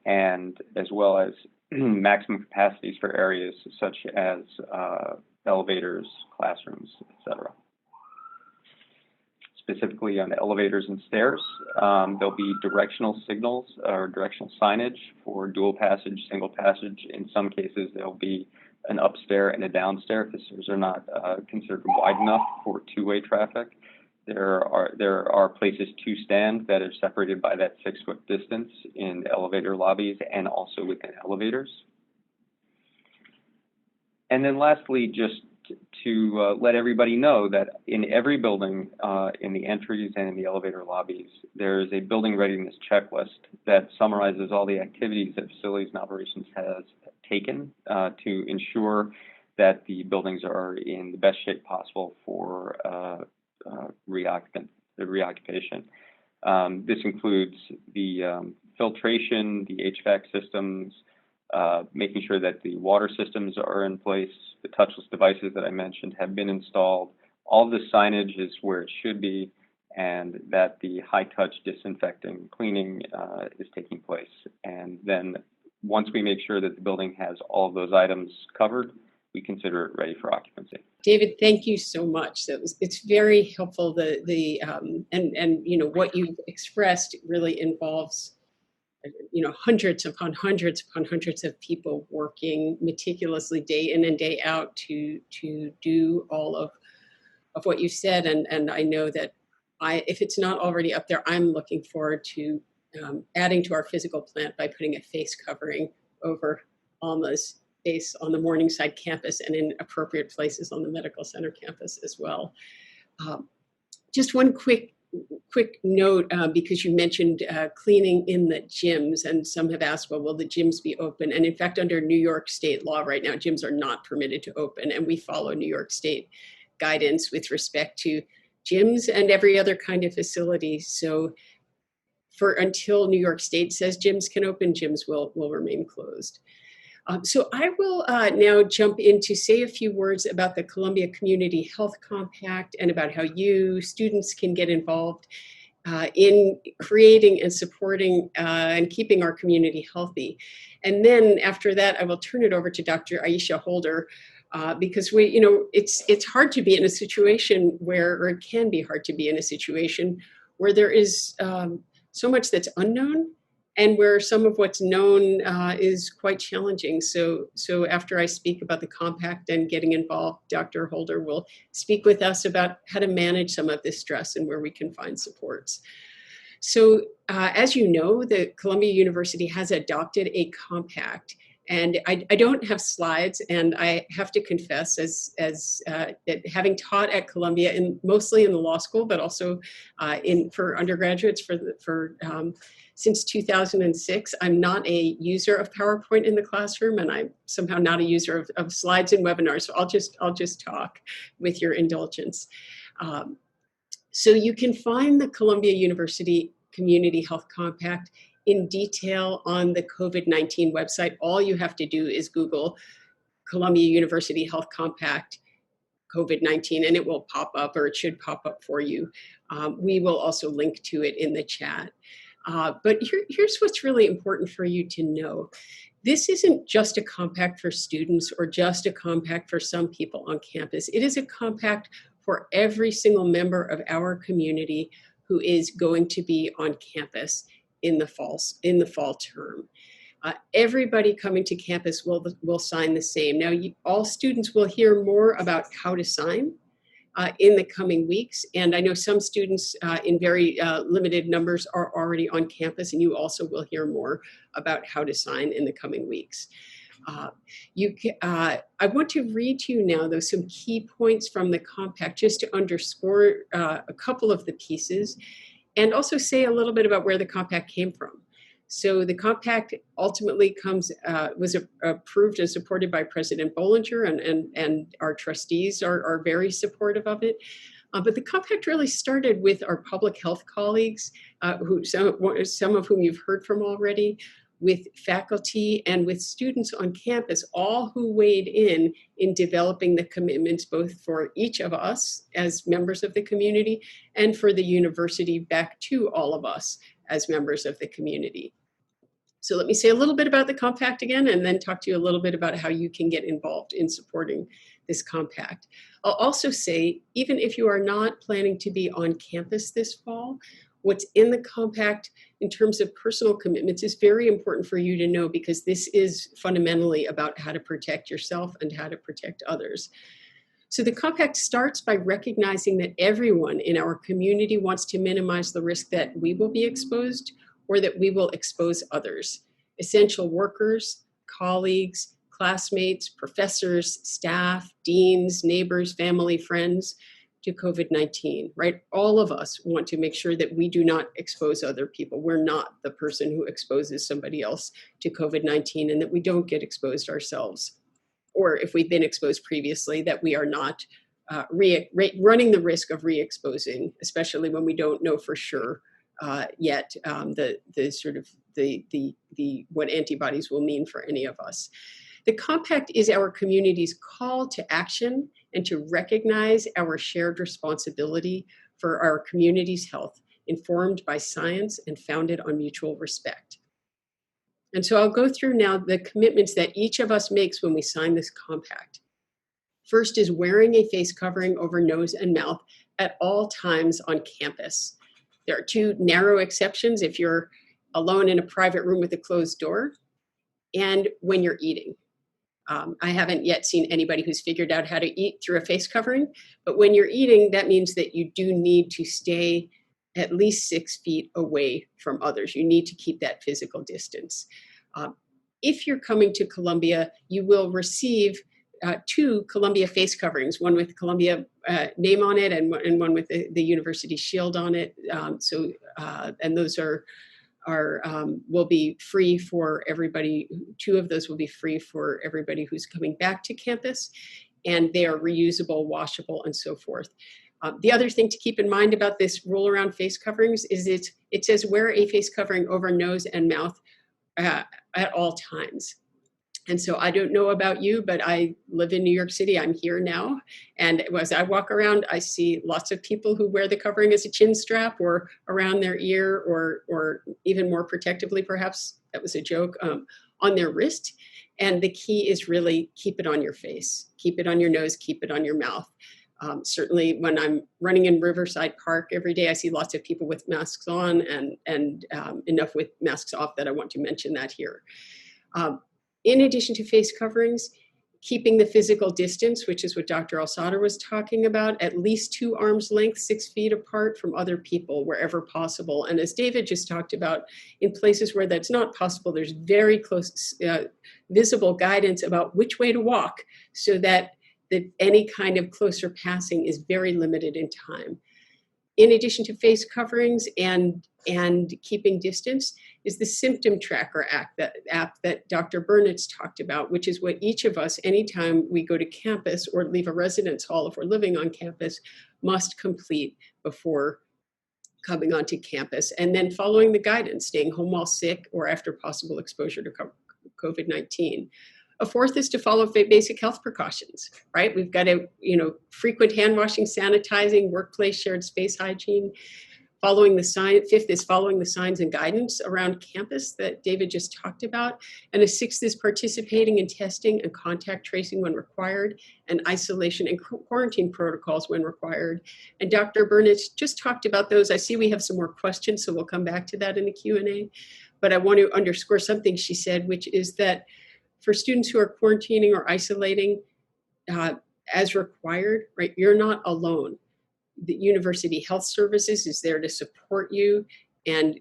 and as well as maximum capacities for areas such as elevators, classrooms, etc. Specifically on the elevators and stairs, there'll be directional signals or directional signage for dual passage, single passage. In some cases, there'll be an upstair and a downstair if the stairs are not considered wide enough for two-way traffic. There are places to stand that are separated by that 6-foot distance in elevator lobbies and also within elevators. And then lastly, just to let everybody know that in every building, in the entries and in the elevator lobbies, there is a building readiness checklist that summarizes all the activities that facilities and operations has taken to ensure that the buildings are in the best shape possible for reoccupation. This includes the filtration, the HVAC systems, making sure that the water systems are in place, the touchless devices that I mentioned have been installed. All of the signage is where it should be, and that the high-touch disinfecting, cleaning is taking place. And then once we make sure that the building has all of those items covered, we consider it ready for occupancy. David, thank you so much. It's very helpful. And you know what you've expressed really involves hundreds upon hundreds upon hundreds of people working meticulously day in and day out to do all of what you said. And I know that if it's not already up there, I'm looking forward to adding to our physical plant by putting a face covering over Alma's face on the Morningside campus and in appropriate places on the medical center campus as well. Just one quick note, because you mentioned cleaning in the gyms, and some have asked, well, will the gyms be open? And in fact, under New York State law right now, gyms are not permitted to open, and we follow New York State guidance with respect to gyms and every other kind of facility. So until New York State says gyms can open, gyms will remain closed. So I will now jump in to say a few words about the Columbia Community Health Compact and about how you, students, can get involved in creating and supporting and keeping our community healthy. And then after that, I will turn it over to Dr. Aisha Holder, because it's hard to be in a situation or it can be hard to be in a situation where there is so much that's unknown, and where some of what's known is quite challenging. So after I speak about the compact and getting involved, Dr. Holder will speak with us about how to manage some of this stress and where we can find supports. So as you know, the Columbia University has adopted a compact. And I don't have slides, and I have to confess, as having taught at Columbia, mostly in the law school, but also for undergraduates since 2006, I'm not a user of PowerPoint in the classroom, and I'm somehow not a user of slides and webinars. So I'll just talk with your indulgence. So you can find the Columbia University Community Health Compact in detail on the COVID-19 website. All you have to do is Google Columbia University Health Compact COVID-19 and it will pop up, or it should pop up for you. We will also link to it in the chat. But here's what's really important for you to know. This isn't just a compact for students or just a compact for some people on campus. It is a compact for every single member of our community who is going to be on campus in the fall term. Everybody coming to campus will sign the same. Now, all students will hear more about how to sign in the coming weeks. And I know some students in very limited numbers are already on campus, and you also will hear more about how to sign in the coming weeks. I want to read to you now, though, some key points from the compact, just to underscore a couple of the pieces, and also say a little bit about where the compact came from. So the compact ultimately was approved and supported by President Bollinger, and our trustees are very supportive of it. But the compact really started with our public health colleagues, some of whom you've heard from already, with faculty and with students on campus, all who weighed in developing the commitments, both for each of us as members of the community and for the university back to all of us as members of the community. So let me say a little bit about the compact again, and then talk to you a little bit about how you can get involved in supporting this compact. I'll also say, even if you are not planning to be on campus this fall, what's in the compact in terms of personal commitments is very important for you to know, because this is fundamentally about how to protect yourself and how to protect others. So the compact starts by recognizing that everyone in our community wants to minimize the risk that we will be exposed or that we will expose others. Essential workers, colleagues, classmates, professors, staff, deans, neighbors, family, friends to COVID-19, right? All of us want to make sure that we do not expose other people. We're not the person who exposes somebody else to COVID-19, and that we don't get exposed ourselves. Or if we've been exposed previously, that we are not running the risk of re-exposing, especially when we don't know for sure yet what antibodies will mean for any of us. The compact is our community's call to action and to recognize our shared responsibility for our community's health, informed by science and founded on mutual respect. And so I'll go through now the commitments that each of us makes when we sign this compact. First is wearing a face covering over nose and mouth at all times on campus. There are two narrow exceptions: if you're alone in a private room with a closed door, and when you're eating. I haven't yet seen anybody who's figured out how to eat through a face covering, but when you're eating, that means that you do need to stay at least 6 feet away from others. You need to keep that physical distance. If you're coming to Columbia, you will receive 2 Columbia face coverings, one with Columbia name on it and one with the university shield on it. And those will be free for everybody. 2 of those will be free for everybody who's coming back to campus, and they are reusable, washable, and so forth. The other thing to keep in mind about this roll around face coverings is it says wear a face covering over nose and mouth at all times. And so I don't know about you, but I live in New York City. I'm here now. And as I walk around, I see lots of people who wear the covering as a chin strap or around their ear, or even more protectively, perhaps, that was a joke, on their wrist. And the key is really keep it on your face, keep it on your nose, keep it on your mouth. Certainly when I'm running in Riverside Park every day, I see lots of people with masks on and enough with masks off that I want to mention that here. In addition to face coverings, keeping the physical distance, which is what Dr. El-Sadr was talking about, at least 2 arms length, 6 feet apart from other people wherever possible. And as David just talked about, in places where that's not possible, there's very close visible guidance about which way to walk, so that any kind of closer passing is very limited in time. in addition to face coverings and keeping distance, is the symptom tracker app that Dr. Bernitz talked about, which is what each of us, anytime we go to campus or leave a residence hall if we're living on campus, must complete before coming onto campus. And then following the guidance, staying home while sick or after possible exposure to COVID-19. A fourth is to follow basic health precautions, right? We've got to, frequent hand washing, sanitizing, workplace shared space hygiene. Fifth is following the signs and guidance around campus that David just talked about. And a sixth is participating in testing and contact tracing when required, and isolation and quarantine protocols when required. And Dr. Bernitz just talked about those. I see we have some more questions, so we'll come back to that in the Q&A. But I want to underscore something she said, which is that for students who are quarantining or isolating as required, right, you're not alone. The University Health Services is there to support you and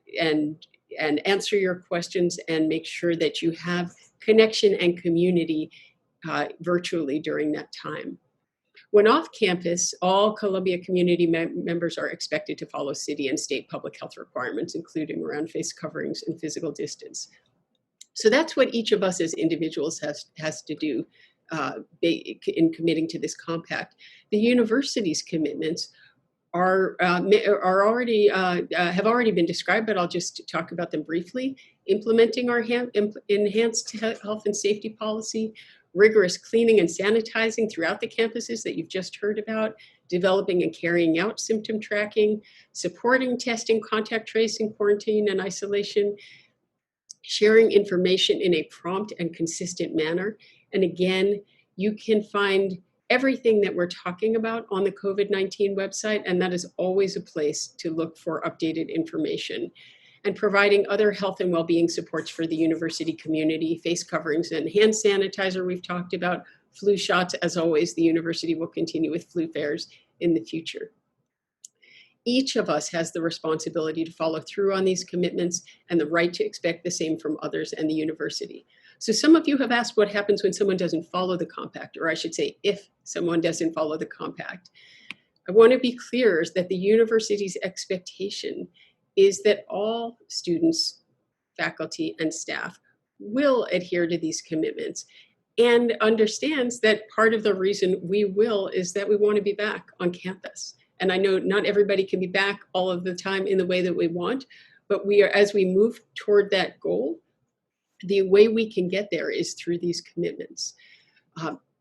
answer your questions and make sure that you have connection and community virtually during that time. When off campus, all Columbia community members are expected to follow city and state public health requirements, including around face coverings and physical distance. So that's what each of us as individuals has to do in committing to this compact. The university's commitments have already been described, but I'll just talk about them briefly. Implementing our enhanced health and safety policy, rigorous cleaning and sanitizing throughout the campuses that you've just heard about, developing and carrying out symptom tracking, supporting testing, contact tracing, quarantine and isolation, sharing information in a prompt and consistent manner. And again, you can find everything that we're talking about on the COVID-19 website, and that is always a place to look for updated information. And providing other health and well-being supports for the university community, face coverings and hand sanitizer we've talked about, flu shots. As always, the university will continue with flu fairs in the future. Each of us has the responsibility to follow through on these commitments and the right to expect the same from others and the university. So some of you have asked what happens when someone doesn't follow the compact, or I should say, if someone doesn't follow the compact. I want to be clear is that the university's expectation is that all students, faculty, and staff will adhere to these commitments and understands that part of the reason we will is that we want to be back on campus. And I know not everybody can be back all of the time in the way that we want, but we are, as we move toward that goal, the way we can get there is through these commitments.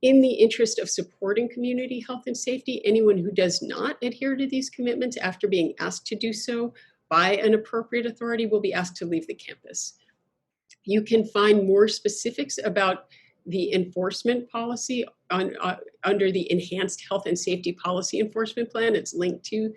In the interest of supporting community health and safety, anyone who does not adhere to these commitments after being asked to do so by an appropriate authority will be asked to leave the campus. You can find more specifics about the enforcement policy under the Enhanced Health and Safety Policy Enforcement Plan. It's linked to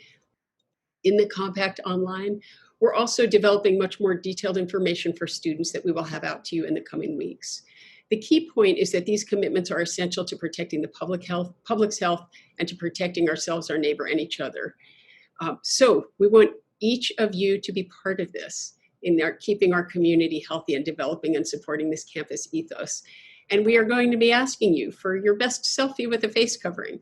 in the compact online. We're also developing much more detailed information for students that we will have out to you in the coming weeks. The key point is that these commitments are essential to protecting the public's health and to protecting ourselves, our neighbor, and each other. So we want each of you to be part of this in keeping our community healthy and developing and supporting this campus ethos. And we are going to be asking you for your best selfie with a face covering,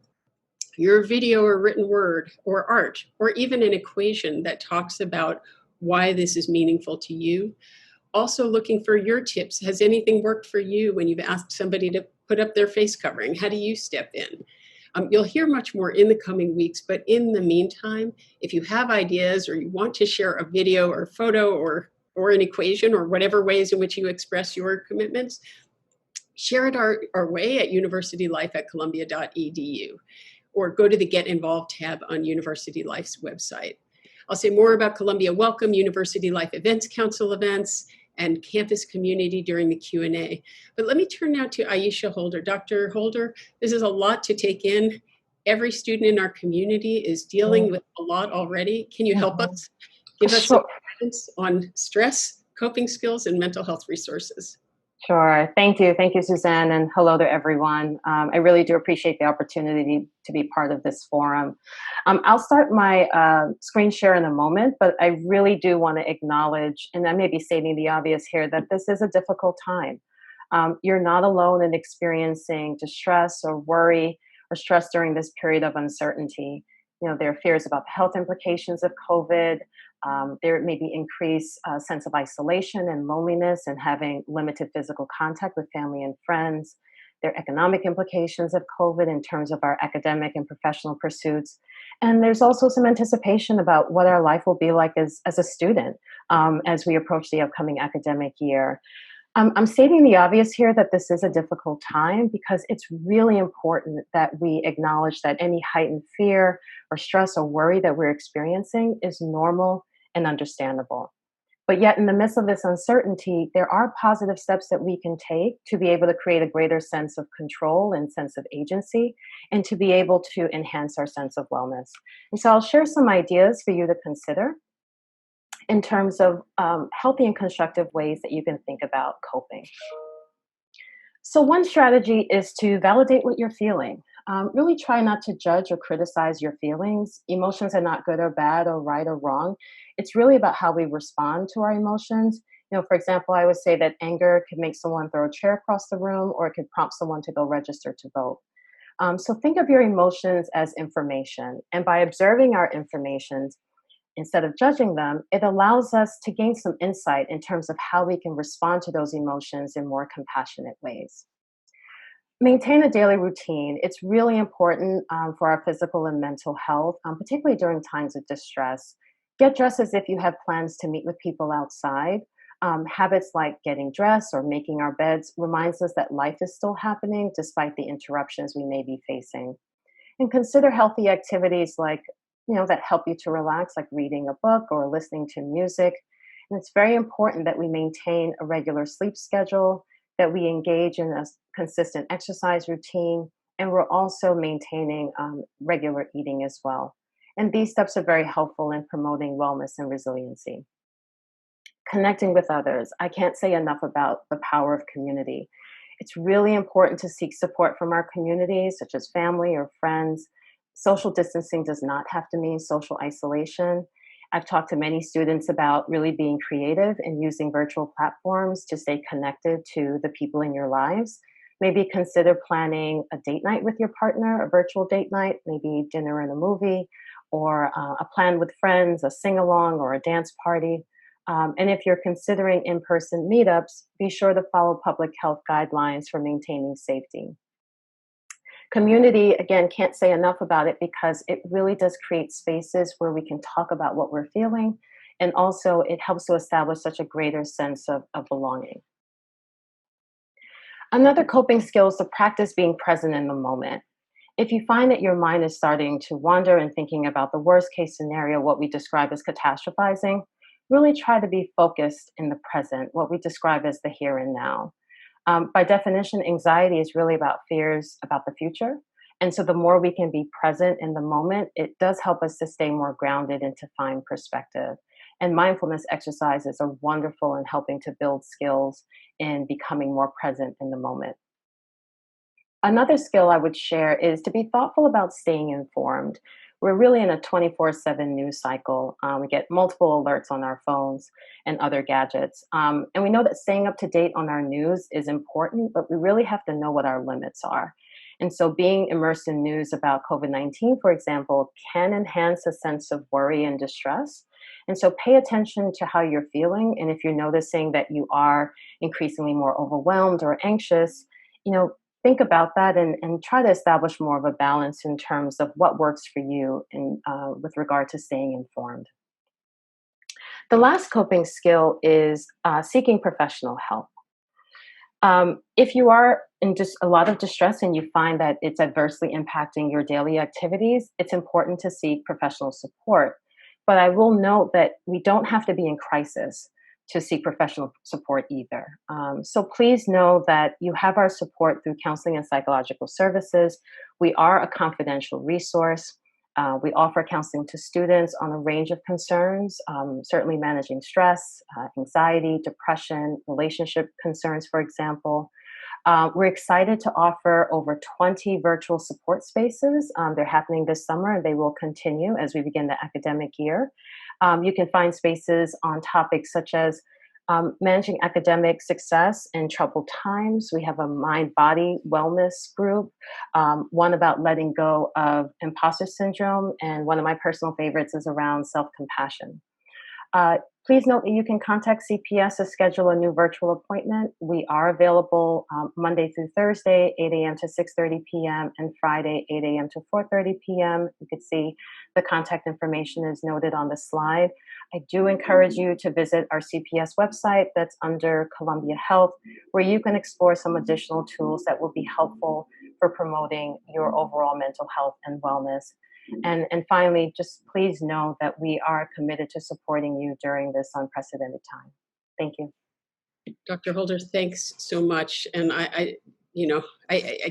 your video or written word or art, or even an equation that talks about why this is meaningful to you. Also looking for your tips. Has anything worked for you when you've asked somebody to put up their face covering? How do you step in? You'll hear much more in the coming weeks, but in the meantime, if you have ideas or you want to share a video or photo or an equation or whatever ways in which you express your commitments, share it our way at universitylife@columbia.edu or go to the Get Involved tab on University Life's website. I'll say more about Columbia Welcome, University Life Events Council events, and campus community during the Q&A. But let me turn now to Aisha Holder. Dr. Holder, this is a lot to take in. Every student in our community is dealing with a lot already. Can you help us? Give us some guidance on stress, coping skills, and mental health resources. Sure. Thank you. Thank you, Suzanne, and hello to everyone. I really do appreciate the opportunity to be part of this forum. I'll start my screen share in a moment, but I really do want to acknowledge, and I may be stating the obvious here, that this is a difficult time. You're not alone in experiencing distress or worry or stress during this period of uncertainty. there are fears about the health implications of COVID. There may be increased sense of isolation and loneliness and having limited physical contact with family and friends. There are economic implications of COVID in terms of our academic and professional pursuits. And there's also some anticipation about what our life will be like as a student as we approach the upcoming academic year. I'm stating the obvious here that this is a difficult time because it's really important that we acknowledge that any heightened fear or stress or worry that we're experiencing is normal and understandable. But yet in the midst of this uncertainty, there are positive steps that we can take to be able to create a greater sense of control and sense of agency, and to be able to enhance our sense of wellness. And so I'll share some ideas for you to consider in terms of healthy and constructive ways that you can think about coping. So one strategy is to validate what you're feeling. Really try not to judge or criticize your feelings. Emotions are not good or bad or right or wrong. It's really about how we respond to our emotions. For example, I would say that anger could make someone throw a chair across the room, or it could prompt someone to go register to vote. So think of your emotions as information. And by observing our informations, instead of judging them, it allows us to gain some insight in terms of how we can respond to those emotions in more compassionate ways. Maintain a daily routine. It's really important for our physical and mental health, particularly during times of distress. Get dressed as if you have plans to meet with people outside. Habits like getting dressed or making our beds reminds us that life is still happening despite the interruptions we may be facing. And consider healthy activities like, that help you to relax, like reading a book or listening to music. And it's very important that we maintain a regular sleep schedule, that we engage in a consistent exercise routine, and we're also maintaining regular eating as well. And these steps are very helpful in promoting wellness and resiliency. Connecting with others. I can't say enough about the power of community. It's really important to seek support from our communities, such as family or friends. Social distancing does not have to mean social isolation. I've talked to many students about really being creative and using virtual platforms to stay connected to the people in your lives. Maybe consider planning a date night with your partner, a virtual date night, maybe dinner and a movie, or a plan with friends, a sing-along or a dance party. And if you're considering in-person meetups, be sure to follow public health guidelines for maintaining safety. Community, again, can't say enough about it because it really does create spaces where we can talk about what we're feeling. And also it helps to establish such a greater sense of belonging. Another coping skill is to practice being present in the moment. If you find that your mind is starting to wander and thinking about the worst case scenario, what we describe as catastrophizing, really try to be focused in the present, what we describe as the here and now. By definition, anxiety is really about fears about the future. And so the more we can be present in the moment, it does help us to stay more grounded and to find perspective. And mindfulness exercises are wonderful in helping to build skills in becoming more present in the moment. Another skill I would share is to be thoughtful about staying informed. We're really in a 24/7 news cycle. We get multiple alerts on our phones and other gadgets. And we know that staying up to date on our news is important, but we really have to know what our limits are. And so being immersed in news about COVID-19, for example, can enhance a sense of worry and distress. And so pay attention to how you're feeling. And if you're noticing that you are increasingly more overwhelmed or anxious, think about that and try to establish more of a balance in terms of what works for you with regard to staying informed. The last coping skill is seeking professional help. If you are in just a lot of distress and you find that it's adversely impacting your daily activities, it's important to seek professional support. But I will note that we don't have to be in crisis to seek professional support either. So please know that you have our support through counseling and psychological services. We are a confidential resource. We offer counseling to students on a range of concerns, certainly managing stress, anxiety, depression, relationship concerns, for example. We're excited to offer over 20 virtual support spaces. They're happening this summer and they will continue as we begin the academic year. You can find spaces on topics such as Managing academic success in troubled times. We have a mind-body wellness group, one about letting go of imposter syndrome, and one of my personal favorites is around self-compassion. Please note that you can contact CPS to schedule a new virtual appointment. We are available Monday through Thursday, 8 a.m. to 6:30 p.m. and Friday, 8 a.m. to 4:30 p.m. You can see the contact information is noted on the slide. I do encourage you to visit our CPS website that's under Columbia Health, where you can explore some additional tools that will be helpful for promoting your overall mental health and wellness. And finally, just please know that we are committed to supporting you during this unprecedented time. Thank you. Dr. Holder, thanks so much. And I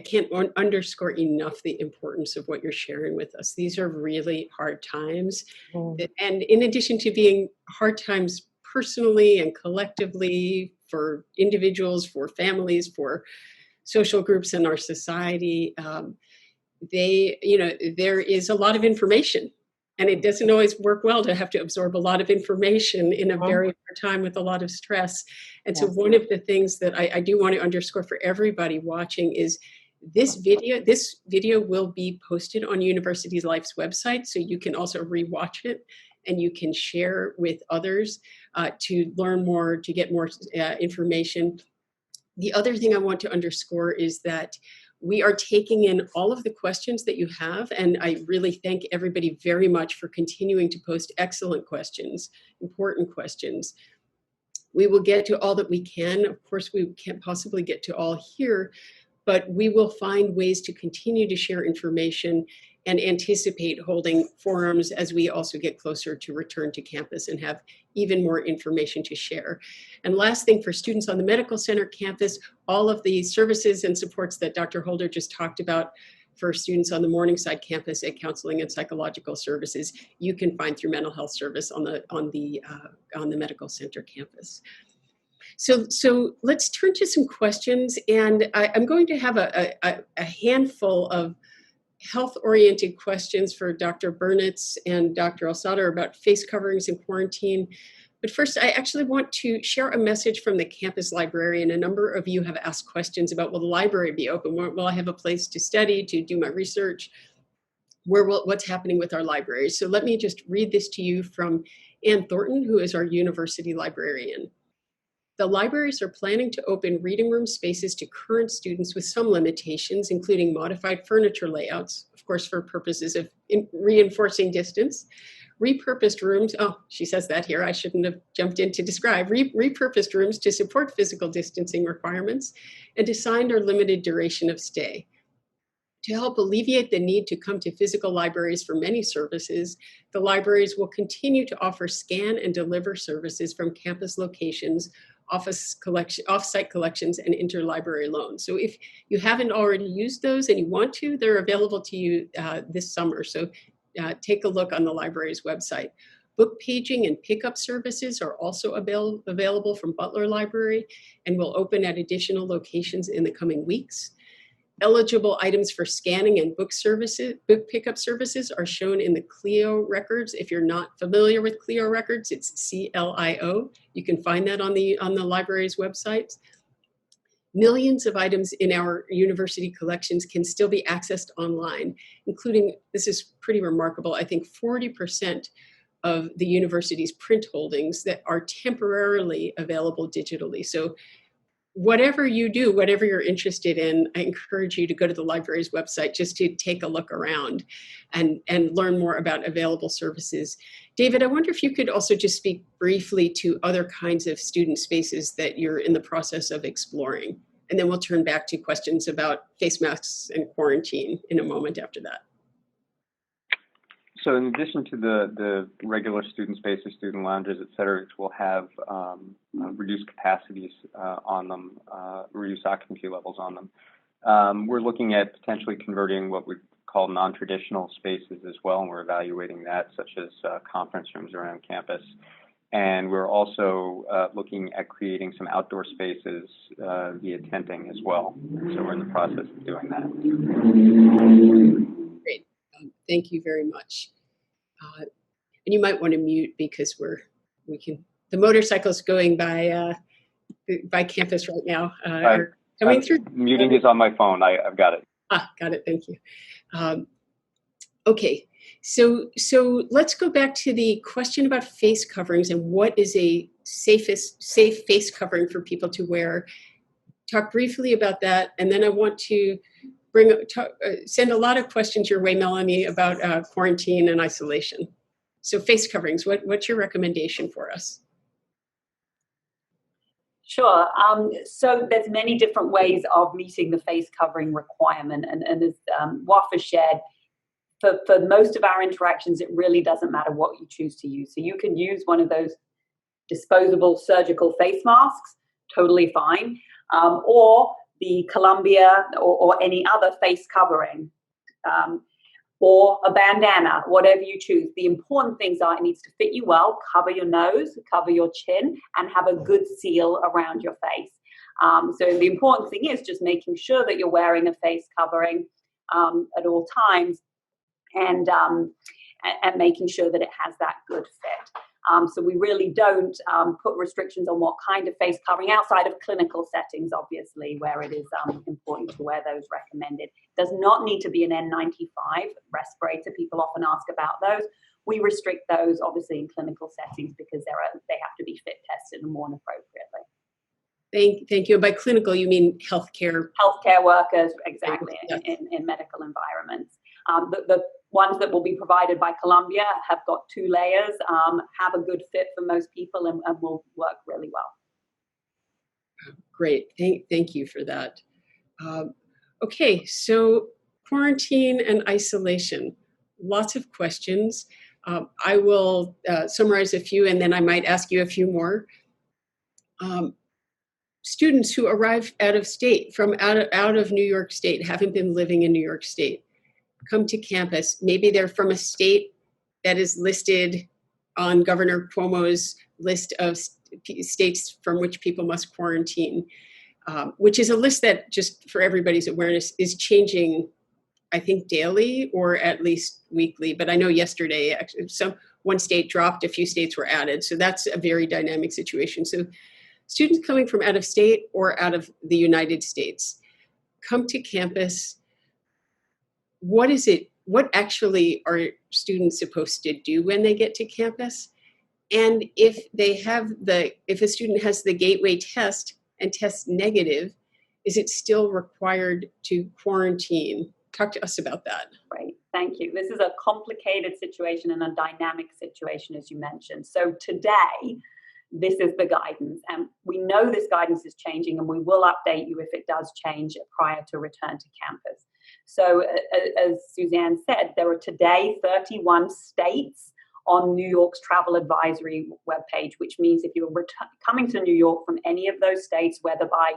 can't underscore enough the importance of what you're sharing with us. These are really hard times. And in addition to being hard times personally and collectively for individuals, for families, for social groups in our society, there is a lot of information, and it doesn't always work well to have to absorb a lot of information in a very hard time with a lot of stress. And so one of the things that I do want to underscore for everybody watching is this video will be posted on University Life's website, so you can also rewatch it and you can share with others to learn more, to get more information. The other thing I want to underscore is that we are taking in all of the questions that you have, and I really thank everybody very much for continuing to post excellent questions, important questions. We will get to all that we can. Of course, we can't possibly get to all here, but we will find ways to continue to share information and anticipate holding forums as we also get closer to return to campus and have even more information to share. And last thing, for students on the Medical Center campus, all of the services and supports that Dr. Holder just talked about for students on the Morningside campus at Counseling and Psychological Services, you can find through Mental Health Service on the Medical Center campus. So let's turn to some questions, and I'm going to have a handful of health-oriented questions for Dr. Bernitz and Dr. El-Sadr about face coverings in quarantine. But first, I actually want to share a message from the campus librarian. A number of you have asked questions about, will the library be open? Will I have a place to study, to do my research? What's happening with our libraries? So let me just read this to you from Ann Thornton, who is our university librarian. The libraries are planning to open reading room spaces to current students with some limitations, including modified furniture layouts, of course, for purposes of reinforcing distance, repurposed rooms, oh, she says that here, I shouldn't have jumped in to describe, repurposed rooms to support physical distancing requirements, and assigned or limited duration of stay. To help alleviate the need to come to physical libraries for many services, the libraries will continue to offer scan and deliver services from campus locations, off-site collections, and interlibrary loans. So if you haven't already used those and you want to, they're available to you this summer. So take a look on the library's website. Book paging and pickup services are also available from Butler Library and will open at additional locations in the coming weeks. Eligible items for scanning and book pickup services are shown in the Clio records. If you're not familiar with Clio records, it's CLIO. You can find that on the library's website. Millions of items in our university collections can still be accessed online, including, this is pretty remarkable, I think 40% of the university's print holdings that are temporarily available digitally. So whatever you do, whatever you're interested in, I encourage you to go to the library's website just to take a look around and learn more about available services. David, I wonder if you could also just speak briefly to other kinds of student spaces that you're in the process of exploring. And then we'll turn back to questions about face masks and quarantine in a moment after that. So in addition to the regular student spaces, student lounges, et cetera, we'll have reduced capacities on them, reduced occupancy levels on them. We're looking at potentially converting what we call non-traditional spaces as well, and we're evaluating that, such as conference rooms around campus. And we're also looking at creating some outdoor spaces via tenting as well. So we're in the process of doing that. Great. Thank you very much. And you might want to mute because we can motorcycles going by campus right now are coming through. Muting is on my phone. I've got it. Got it. Thank you. Okay, so let's go back to the question about face coverings and what is a safe face covering for people to wear. Talk briefly about that, and then I want to send a lot of questions your way, Melanie, about quarantine and isolation. So face coverings, what's your recommendation for us? Sure. So there's many different ways of meeting the face covering requirement, and as Wafaa shared, for most of our interactions, it really doesn't matter what you choose to use. So you can use one of those disposable surgical face masks, totally fine, or the Columbia or any other face covering, or a bandana, whatever you choose. The important things are it needs to fit you well, cover your nose, cover your chin, and have a good seal around your face. So the important thing is just making sure that you're wearing a face covering at all times, and making sure that it has that good fit. So we really don't put restrictions on what kind of face covering outside of clinical settings, obviously, where it is important to wear those recommended. Does not need to be an N95 respirator. People often ask about those. We restrict those, obviously, in clinical settings because they have to be fit tested and worn appropriately. Thank you. By clinical, you mean healthcare? Healthcare workers, exactly, in medical environments. The ones that will be provided by Columbia have got 2 layers, have a good fit for most people, and will work really well. Great. Thank you for that. Okay, so quarantine and isolation. Lots of questions. I will summarize a few, and then I might ask you a few more. Students who arrive out of state, from out of New York State, haven't been living in New York State, come to campus. Maybe they're from a state that is listed on Governor Cuomo's list of states from which people must quarantine, which is a list that, just for everybody's awareness, is changing, I think, daily or at least weekly. But I know yesterday, actually, one state dropped, a few states were added. So that's a very dynamic situation. So students coming from out of state or out of the United States come to campus. What actually are students supposed to do when they get to campus? And if a student has the gateway test and tests negative, is it still required to quarantine? Talk to us about that. Right, thank you. This is a complicated situation and a dynamic situation, as you mentioned. So today, this is the guidance, and we know this guidance is changing, and we will update you if it does change prior to return to campus. So as Suzanne said, there are today 31 states on New York's travel advisory webpage, which means if you're coming to New York from any of those states, whether by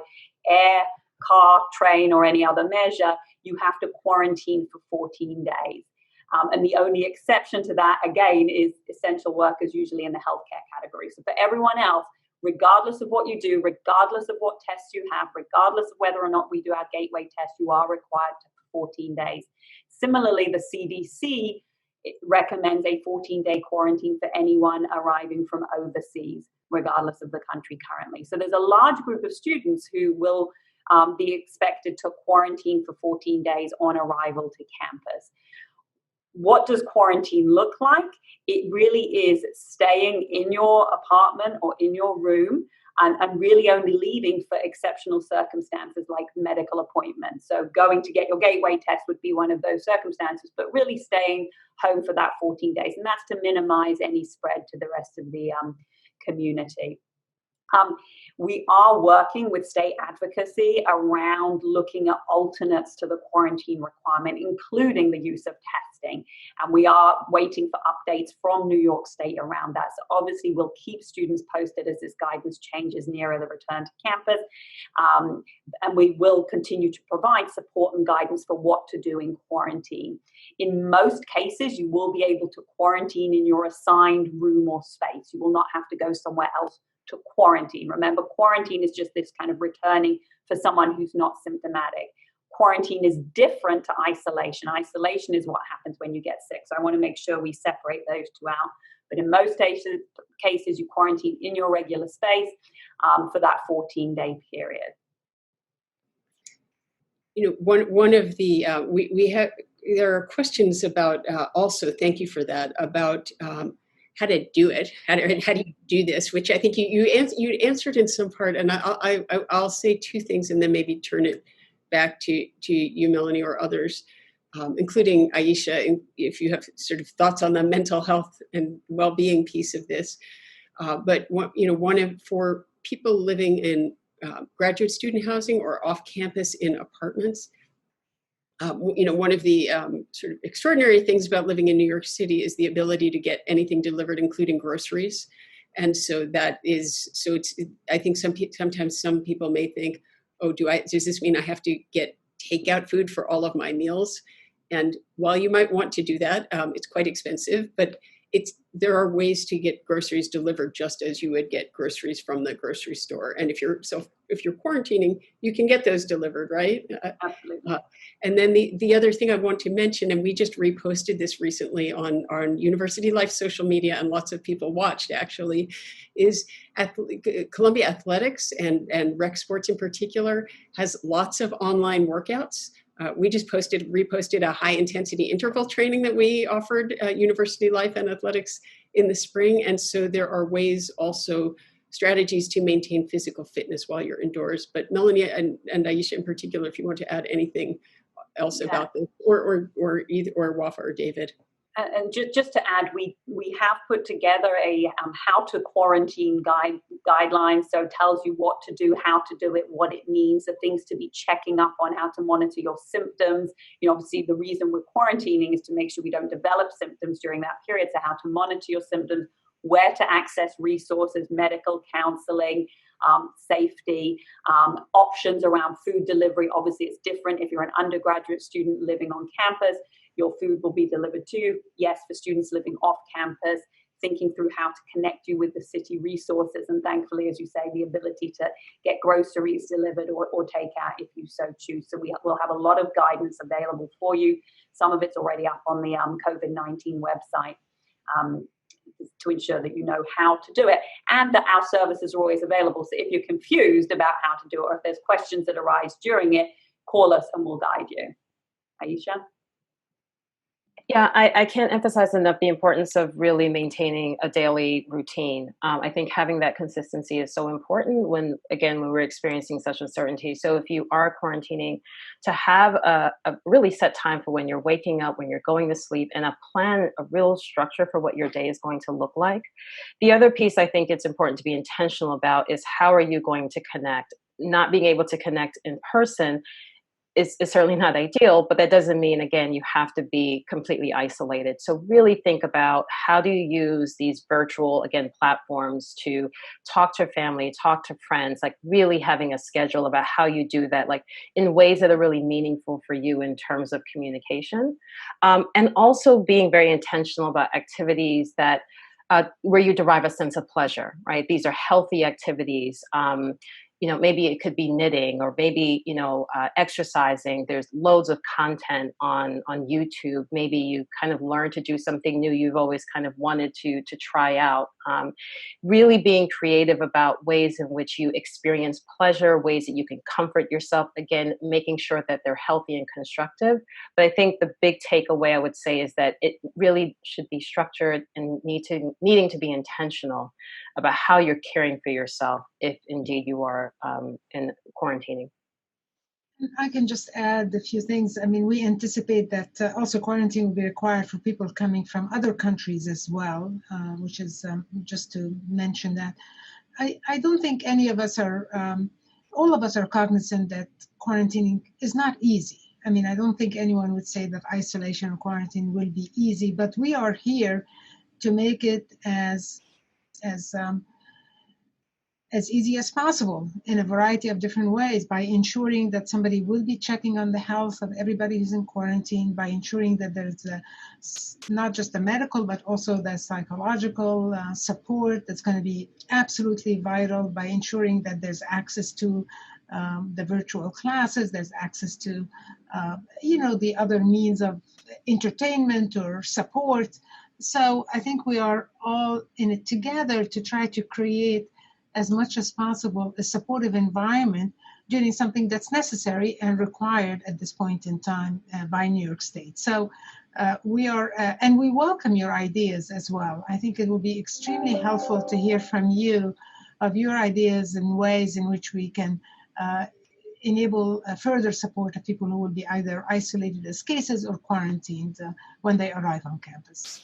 air, car, train, or any other measure, you have to quarantine for 14 days. And the only exception to that, again, is essential workers, usually in the healthcare category. So for everyone else, regardless of what you do, regardless of what tests you have, regardless of whether or not we do our gateway test, you are required for 14 days. Similarly, the CDC recommends a 14-day quarantine for anyone arriving from overseas, regardless of the country currently. So there's a large group of students who will be expected to quarantine for 14 days on arrival to campus. What does quarantine look like? It really is staying in your apartment or in your room and really only leaving for exceptional circumstances like medical appointments. So going to get your gateway test would be one of those circumstances, but really staying home for that 14 days. And that's to minimize any spread to the rest of the community. We are working with state advocacy around looking at alternates to the quarantine requirement, including the use of testing. And we are waiting for updates from New York State around that. So obviously we'll keep students posted as this guidance changes nearer the return to campus. And we will continue to provide support and guidance for what to do in quarantine. In most cases, you will be able to quarantine in your assigned room or space. You will not have to go somewhere else to quarantine. Remember, quarantine is just this kind of returning for someone who's not symptomatic. quarantine is different to isolation. Isolation is what happens when you get sick. So I want to make sure we separate those two out. But in most cases, you quarantine in your regular space for that 14-day period. You know, one of the there are questions about also, thank you for that, about how to do it, how do you do this, which I think you answered in some part, and I'll say two things and then maybe turn it back to you, Melanie, or others, including Aisha, if you have sort of thoughts on the mental health and well-being piece of this. But for people living in graduate student housing or off campus in apartments, one of the sort of extraordinary things about living in New York City is the ability to get anything delivered, including groceries. And so I think sometimes some people may think, oh, does this mean I have to get takeout food for all of my meals? And while you might want to do that, it's quite expensive, but there are ways to get groceries delivered just as you would get groceries from the grocery store. And if you're quarantining, you can get those delivered, right? Absolutely. And then the other thing I want to mention, and we just reposted this recently on University Life social media, and lots of people watched actually, is Columbia Athletics and rec sports in particular has lots of online workouts. We just reposted a high intensity interval training that we offered University Life and Athletics in the spring. And so there are ways also, strategies to maintain physical fitness while you're indoors. But Melanie and Aisha in particular, if you want to add anything else about this, or Wafaa or David. And just to add, we have put together a how to quarantine guidelines. So it tells you what to do, how to do it, what it means, the things to be checking up on, how to monitor your symptoms. Obviously the reason we're quarantining is to make sure we don't develop symptoms during that period. So how to monitor your symptoms, where to access resources, medical counseling, safety, options around food delivery. Obviously it's different if you're an undergraduate student living on campus. Your food will be delivered to you. Yes, for students living off campus, thinking through how to connect you with the city resources. And thankfully, as you say, the ability to get groceries delivered or take out if you so choose. So we'll have a lot of guidance available for you. Some of it's already up on the COVID-19 website to ensure that you know how to do it, and that our services are always available. So if you're confused about how to do it, or if there's questions that arise during it, call us and we'll guide you. Aisha? Yeah, I can't emphasize enough the importance of really maintaining a daily routine. I think having that consistency is so important when we're experiencing such uncertainty. So if you are quarantining, to have a really set time for when you're waking up, when you're going to sleep, and a plan, a real structure for what your day is going to look like. The other piece I think it's important to be intentional about is how are you going to connect? Not being able to connect in person is certainly not ideal, but that doesn't mean, again, you have to be completely isolated. So really think about how do you use these virtual, again, platforms to talk to family, talk to friends, like really having a schedule about how you do that, like in ways that are really meaningful for you in terms of communication. And also being very intentional about activities that where you derive a sense of pleasure, right? These are healthy activities. Maybe it could be knitting, or maybe, exercising. There's loads of content on YouTube. Maybe you kind of learn to do something new you've always kind of wanted to try out. Really being creative about ways in which you experience pleasure, ways that you can comfort yourself. Again, making sure that they're healthy and constructive. But I think the big takeaway I would say is that it really should be structured and needing to be intentional about how you're caring for yourself if indeed you are in quarantining. I can just add a few things. I mean, we anticipate that also quarantine will be required for people coming from other countries as well, which is just to mention that. I don't think any of us are, all of us are cognizant that quarantining is not easy. I mean, I don't think anyone would say that isolation or quarantine will be easy, but we are here to make it as easy as possible in a variety of different ways, by ensuring that somebody will be checking on the health of everybody who's in quarantine, by ensuring that there's not just the medical, but also the psychological support that's going to be absolutely vital, by ensuring that there's access to the virtual classes. There's access to, the other means of entertainment or support. So I think we are all in it together to try to create as much as possible a supportive environment during something that's necessary and required at this point in time by New York State. So we are, and we welcome your ideas as well. I think it will be extremely helpful to hear from you of your ideas and ways in which we can enable further support of people who will be either isolated as cases or quarantined when they arrive on campus.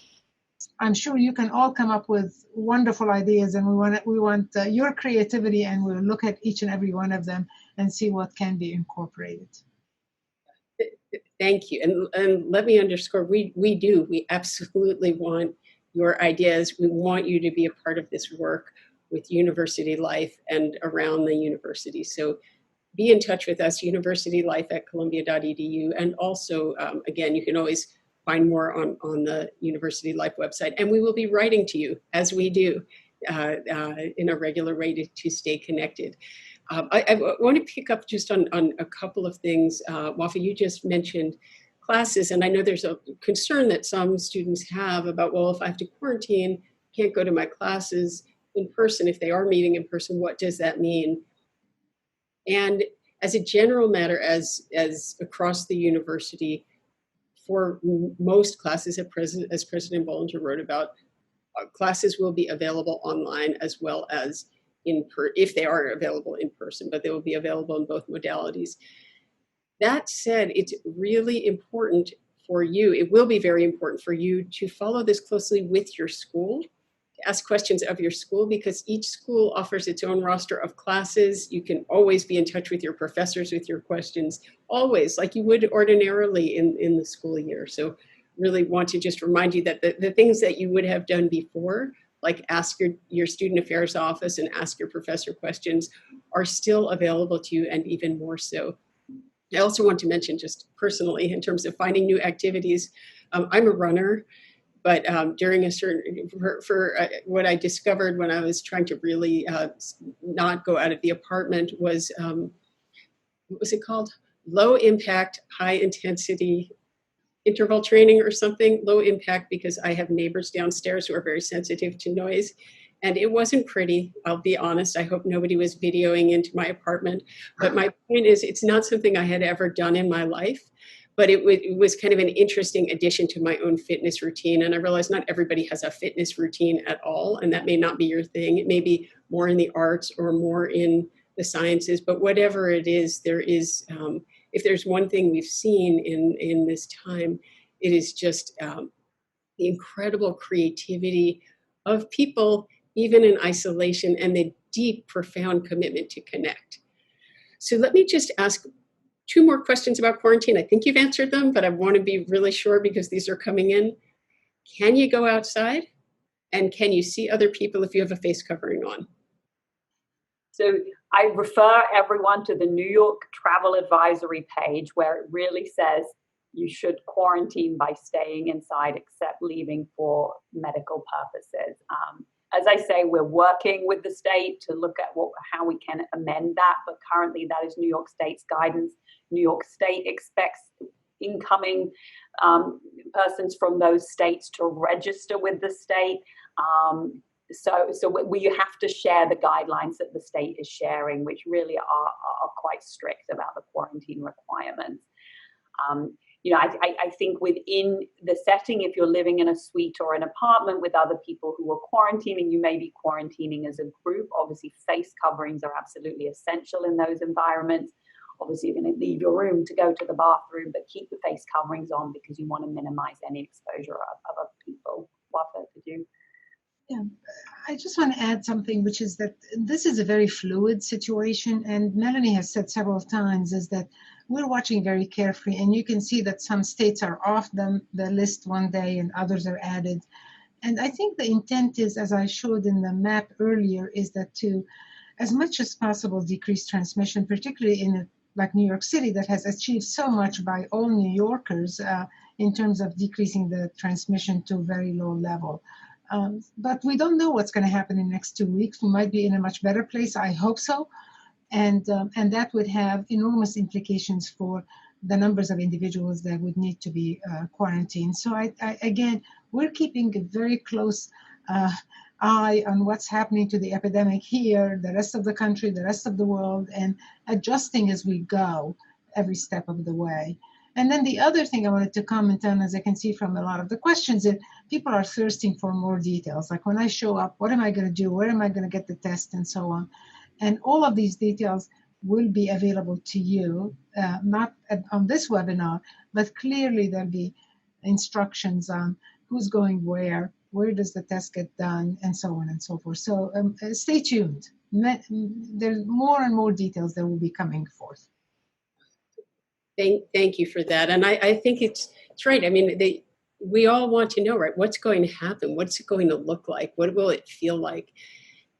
I'm sure you can all come up with wonderful ideas, and we want your creativity, and we'll look at each and every one of them and see what can be incorporated. Thank you. And let me underscore, we absolutely want your ideas. We want you to be a part of this work with university life and around the university. So be in touch with us, universitylife@columbia.edu. And also, again, you can always find more on the University Life website. And we will be writing to you, as we do, in a regular way to stay connected. I want to pick up just on a couple of things. Wafaa, you just mentioned classes, and I know there's a concern that some students have about, well, if I have to quarantine, can't go to my classes in person. If they are meeting in person, what does that mean? And as a general matter, as across the university, for most classes, as President Bollinger wrote about, classes will be available online as well as if they are available in person, but they will be available in both modalities. That said, it's really important for you, it will be very important for you to follow this closely with your school, to ask questions of your school, because each school offers its own roster of classes. You can always be in touch with your professors with your questions, always, like you would ordinarily in the school year. So really want to just remind you that the things that you would have done before, like ask your student affairs office and ask your professor questions, are still available to you, and even more so. I also want to mention, just personally, in terms of finding new activities, I'm a runner, but during a certain, for what I discovered when I was trying to really not go out of the apartment was, what was it called? Low impact, high intensity interval training or something. Low impact because I have neighbors downstairs who are very sensitive to noise. And it wasn't pretty, I'll be honest. I hope nobody was videoing into my apartment. But my point is, it's not something I had ever done in my life, but it was kind of an interesting addition to my own fitness routine. And I realized not everybody has a fitness routine at all, and that may not be your thing. It may be more in the arts or more in the sciences, but whatever it is, there is, if there's one thing we've seen in this time, it is just the incredible creativity of people, even in isolation, and the deep, profound commitment to connect. So let me just ask 2 more questions about quarantine. I think you've answered them, but I want to be really sure because these are coming in. Can you go outside? And can you see other people if you have a face covering on? So I refer everyone to the New York Travel Advisory page, where it really says you should quarantine by staying inside except leaving for medical purposes. As I say, we're working with the state to look at how we can amend that, but currently that is New York State's guidance. New York State expects incoming persons from those states to register with the state. So we have to share the guidelines that the state is sharing, which really are quite strict about the quarantine requirements. I think within the setting, if you're living in a suite or an apartment with other people who are quarantining, you may be quarantining as a group. Obviously, face coverings are absolutely essential in those environments. Obviously, you're going to leave your room to go to the bathroom, but keep the face coverings on because you want to minimize any exposure of other people. Wafaa, did you? Yeah, I just want to add something, which is that this is a very fluid situation, and Melanie has said several times is that we're watching very carefully, and you can see that some states are off the list one day and others are added. And I think the intent is, as I showed in the map earlier, is that to, as much as possible, decrease transmission, particularly in like New York City that has achieved so much by all New Yorkers in terms of decreasing the transmission to a very low level. But we don't know what's going to happen in the next 2 weeks. We might be in a much better place. I hope so. And that would have enormous implications for the numbers of individuals that would need to be quarantined. So again, we're keeping a very close eye on what's happening to the epidemic here, the rest of the country, the rest of the world, and adjusting as we go every step of the way. And then the other thing I wanted to comment on, as I can see from a lot of the questions, that people are thirsting for more details. Like, when I show up, what am I going to do? Where am I going to get the test? And so on. And all of these details will be available to you, not on this webinar, but clearly there'll be instructions on who's going where does the test get done, and so on and so forth. So stay tuned. There's more and more details that will be coming forth. Thank you for that. And I think it's right. I mean, we all want to know, right? What's going to happen? What's it going to look like? What will it feel like?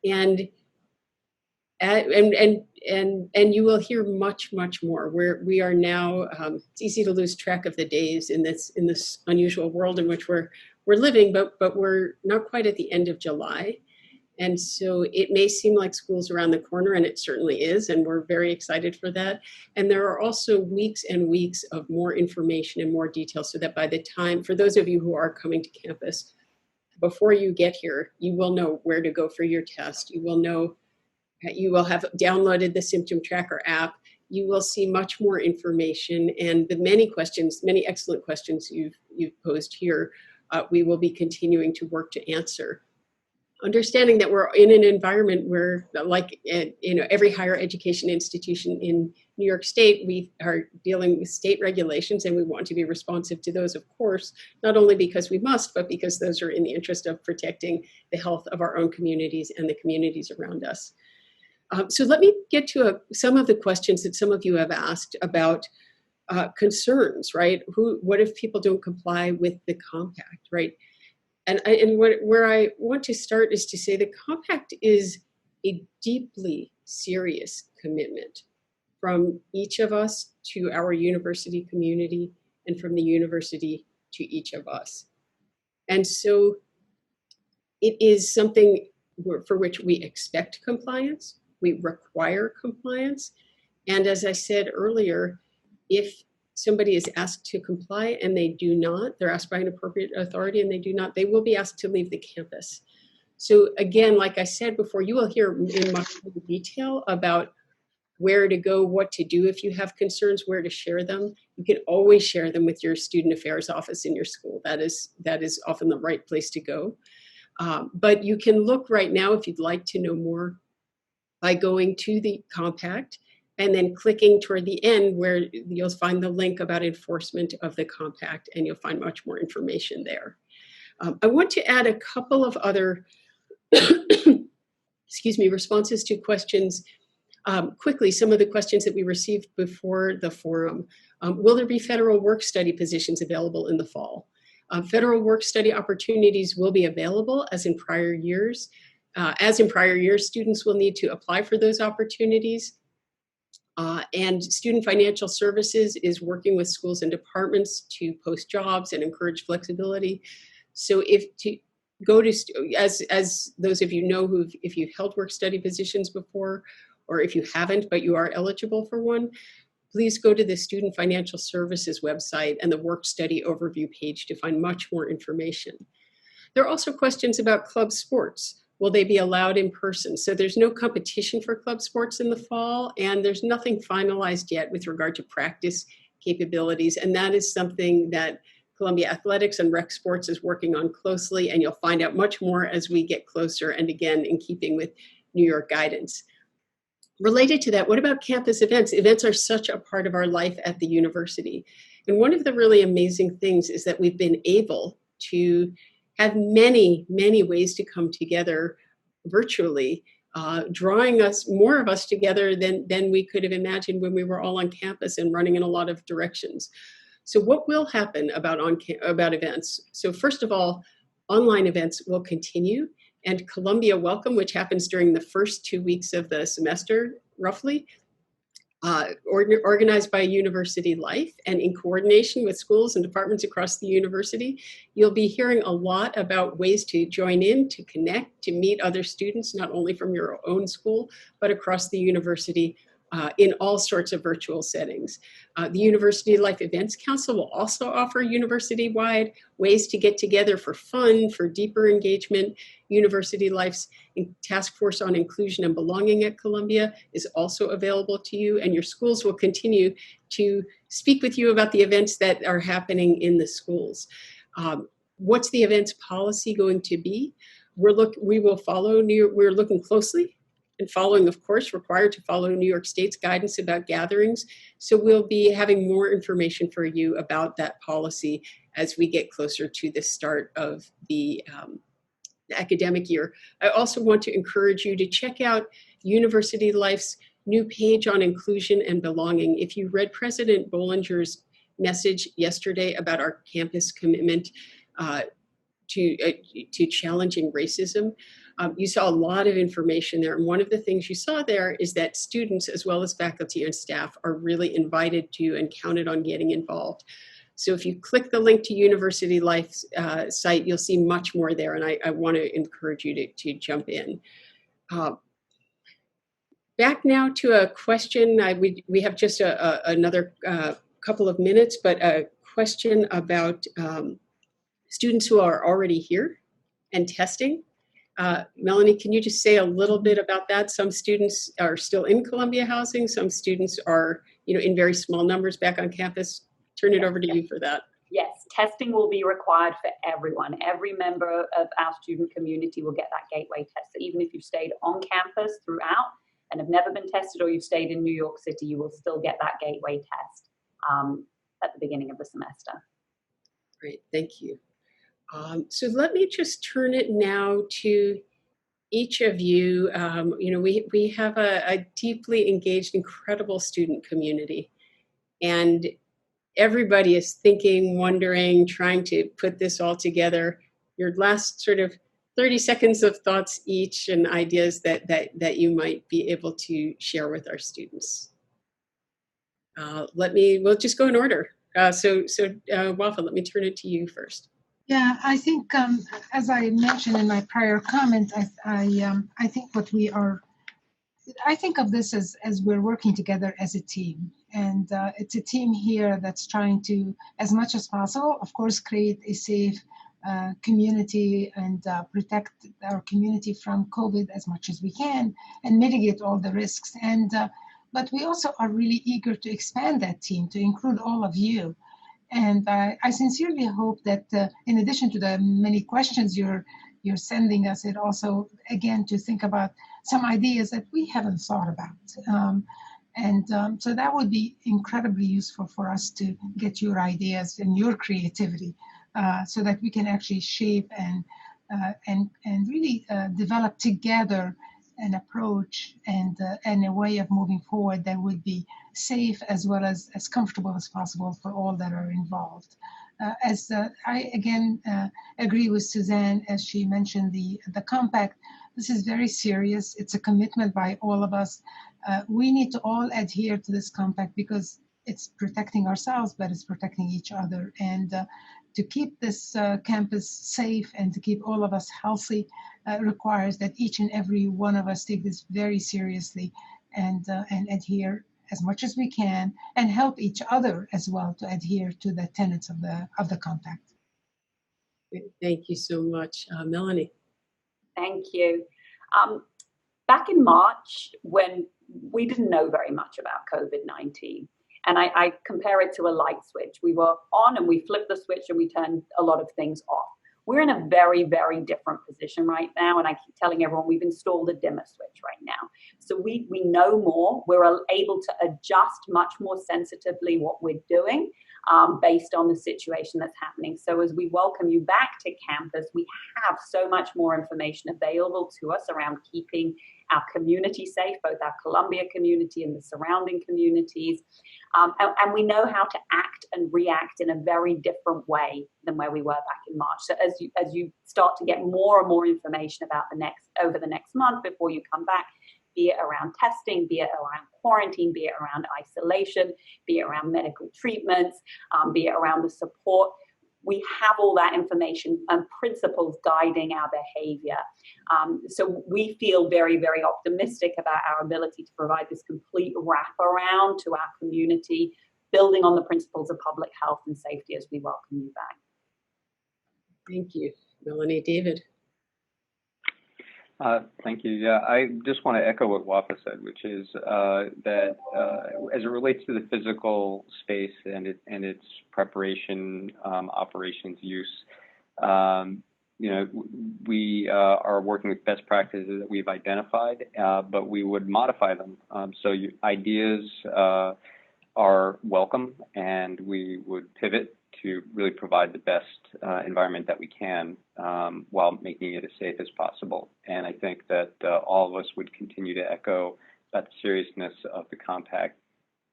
And you will hear much more. We are now. It's easy to lose track of the days in this unusual world in which we're living, but we're not quite at the end of July, and so it may seem like school's around the corner, and it certainly is, and we're very excited for that. And there are also weeks and weeks of more information and more detail, so that by the time, for those of you who are coming to campus, before you get here, you will know where to go for your test. You will have downloaded the Symptom Tracker app. You will see much more information, and the many excellent questions you've posed here, we will be continuing to work to answer. Understanding that we're in an environment where, like every higher education institution in New York State, we are dealing with state regulations, and we want to be responsive to those, of course, not only because we must, but because those are in the interest of protecting the health of our own communities and the communities around us. So let me get to some of the questions that some of you have asked about concerns, right? What if people don't comply with the compact, right? And where I want to start is to say the compact is a deeply serious commitment from each of us to our university community, and from the university to each of us. And so it is something for which we expect compliance, we require compliance. And as I said earlier, if somebody is asked to comply and they do not, they're asked by an appropriate authority and they do not, they will be asked to leave the campus. So again, like I said before, you will hear in much more detail about where to go, what to do if you have concerns, where to share them. You can always share them with your student affairs office in your school. That is often the right place to go. But you can look right now, if you'd like to know more, by going to the compact and then clicking toward the end where you'll find the link about enforcement of the compact, and you'll find much more information there. I want to add a couple of other responses to questions quickly. Some of the questions that we received before the forum. Will there be federal work-study positions available in the fall? Federal work-study opportunities will be available as in prior years. Students will need to apply for those opportunities. And Student Financial Services is working with schools and departments to post jobs and encourage flexibility. So as those of you know if you've held work-study positions before, or if you haven't but you are eligible for one, please go to the Student Financial Services website and the work-study overview page to find much more information. There are also questions about club sports. Will they be allowed in person? So there's no competition for club sports in the fall, and there's nothing finalized yet with regard to practice capabilities. And that is something that Columbia Athletics and Rec Sports is working on closely, and you'll find out much more as we get closer, and again, in keeping with New York guidance. Related to that, what about campus events? Events are such a part of our life at the university. And one of the really amazing things is that we've been able to have many ways to come together virtually, drawing more of us together than we could have imagined when we were all on campus and running in a lot of directions. So what will happen about events? So first of all, online events will continue, and Columbia Welcome, which happens during the first 2 weeks of the semester, roughly, organized by University Life and in coordination with schools and departments across the university. You'll be hearing a lot about ways to join in, to connect, to meet other students, not only from your own school, but across the university in all sorts of virtual settings. The University Life Events Council will also offer university-wide ways to get together for fun, for deeper engagement. University Life's Task Force on Inclusion and Belonging at Columbia is also available to you, and your schools will continue to speak with you about the events that are happening in the schools. What's the events policy going to be? We're looking closely and following, of course, required to follow New York State's guidance about gatherings. So we'll be having more information for you about that policy as we get closer to the start of the academic year. I also want to encourage you to check out University Life's new page on inclusion and belonging. If you read President Bollinger's message yesterday about our campus commitment to challenging racism, you saw a lot of information there. And one of the things you saw there is that students, as well as faculty and staff, are really invited to and counted on getting involved. So if you click the link to University Life's site, you'll see much more there. And I want to encourage you to jump in. Back now to a question. We have just another couple of minutes, but a question about students who are already here and testing. Melanie, can you just say a little bit about that? Some students are still in Columbia housing. Some students are, in very small numbers back on campus. Turn it over to you for that. Yes, testing will be required for everyone. Every member of our student community will get that gateway test. So even if you've stayed on campus throughout and have never been tested, or you've stayed in New York City, you will still get that gateway test at the beginning of the semester. Great, thank you. So let me just turn it now to each of you. We have a deeply engaged, incredible student community, and everybody is thinking, wondering, trying to put this all together. Your last sort of 30 seconds of thoughts each and ideas that you might be able to share with our students. We'll just go in order. So Wafaa, let me turn it to you first. Yeah, I think as I mentioned in my prior comment, I think I think of this as we're working together as a team. And it's a team here that's trying to, as much as possible, of course, create a safe community and protect our community from COVID as much as we can and mitigate all the risks. But we also are really eager to expand that team to include all of you. And I sincerely hope that in addition to the many questions you're sending us, it also, again, to think about some ideas that we haven't thought about. So that would be incredibly useful for us to get your ideas and your creativity so that we can actually shape and really develop together an approach and a way of moving forward that would be safe as well as comfortable as possible for all that are involved. I again agree with Suzanne as she mentioned the compact. This is very serious. It's a commitment by all of us. We need to all adhere to this compact because it's protecting ourselves, but it's protecting each other. And to keep this campus safe and to keep all of us healthy requires that each and every one of us take this very seriously and adhere as much as we can and help each other as well to adhere to the tenets of the compact. Thank you so much. Melanie. Thank you. Back in March, when we didn't know very much about COVID-19, and I compare it to a light switch. We were on and we flipped the switch and we turned a lot of things off. We're in a very, very different position right now. And I keep telling everyone we've installed a dimmer switch right now. So we know more. We're able to adjust much more sensitively what we're doing based on the situation that's happening. So as we welcome you back to campus, we have so much more information available to us around keeping our community safe, both our Columbia community and the surrounding communities. And we know how to act and react in a very different way than where we were back in March. So as you start to get more and more information about over the next month before you come back, be it around testing, be it around quarantine, be it around isolation, be it around medical treatments, be it around the support. We have all that information and principles guiding our behavior. So we feel very, very optimistic about our ability to provide this complete wraparound to our community, building on the principles of public health and safety as we welcome you back. Thank you, Melanie. David. Thank you. Yeah, I just want to echo what Wafaa said, which is that as it relates to the physical space and its preparation, operations, use, we are working with best practices that we've identified, but we would modify them. So ideas are welcome, and we would pivot to really provide the best environment that we can while making it as safe as possible. And I think that all of us would continue to echo about the seriousness of the compact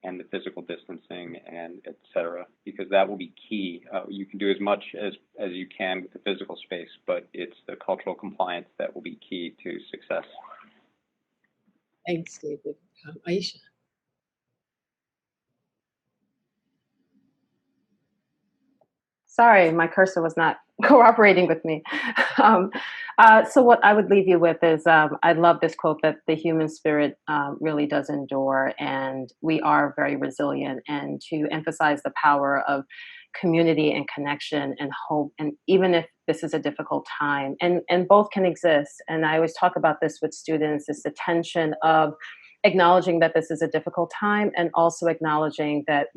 and the physical distancing and et cetera, because that will be key. You can do as much as you can with the physical space, but it's the cultural compliance that will be key to success. Thanks, David. Aisha. Sorry, my cursor was not cooperating with me. So what I would leave you with is, I love this quote that the human spirit really does endure, and we are very resilient, and to emphasize the power of community and connection and hope, and even if this is a difficult time, and both can exist. And I always talk about this with students, is the tension of acknowledging that this is a difficult time, and also acknowledging that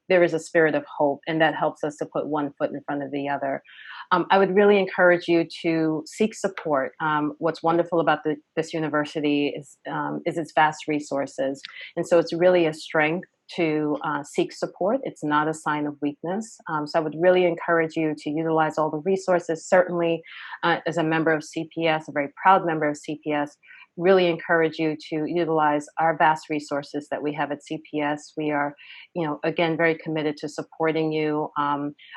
there is a spirit of hope, and that helps us to put one foot in front of the other. I would really encourage you to seek support. What's wonderful about this university is its vast resources, and so it's really a strength to seek support. It's not a sign of weakness. So I would really encourage you to utilize all the resources. Certainly, as a member of CPS, a very proud member of CPS, really encourage you to utilize our vast resources that we have at CPS. We are, again, very committed to supporting you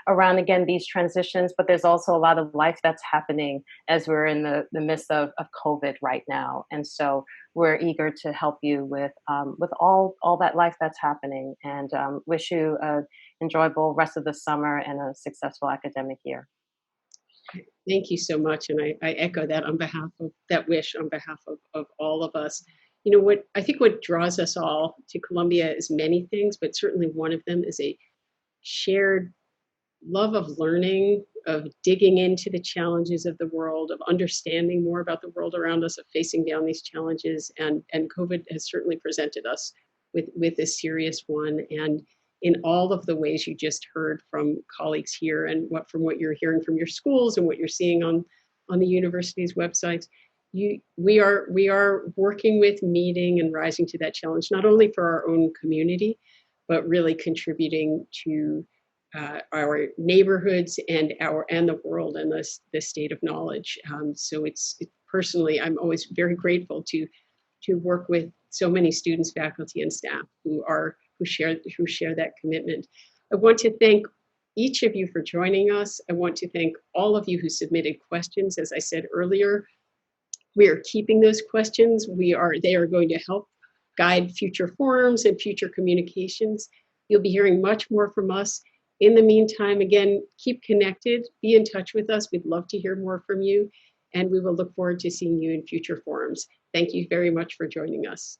around, again, these transitions, but there's also a lot of life that's happening as we're in the midst of COVID right now. And so we're eager to help you with all that life that's happening, and wish you an enjoyable rest of the summer and a successful academic year. Thank you so much, and I echo that on behalf of that wish on behalf of all of us. What I think what draws us all to Columbia is many things, but certainly one of them is a shared love of learning, of digging into the challenges of the world, of understanding more about the world around us, of facing down these challenges. And COVID has certainly presented us with a serious one. And in all of the ways you just heard from colleagues here, and from what you're hearing from your schools and what you're seeing on the university's websites, we are working with, meeting, and rising to that challenge, not only for our own community, but really contributing to our neighborhoods and the world and the state of knowledge. So personally, I'm always very grateful to work with so many students, faculty, and staff who share that commitment. I want to thank each of you for joining us. I want to thank all of you who submitted questions. As I said earlier, we are keeping those questions. They are going to help guide future forums and future communications. You'll be hearing much more from us. In the meantime, again, keep connected, be in touch with us. We'd love to hear more from you, and we will look forward to seeing you in future forums. Thank you very much for joining us.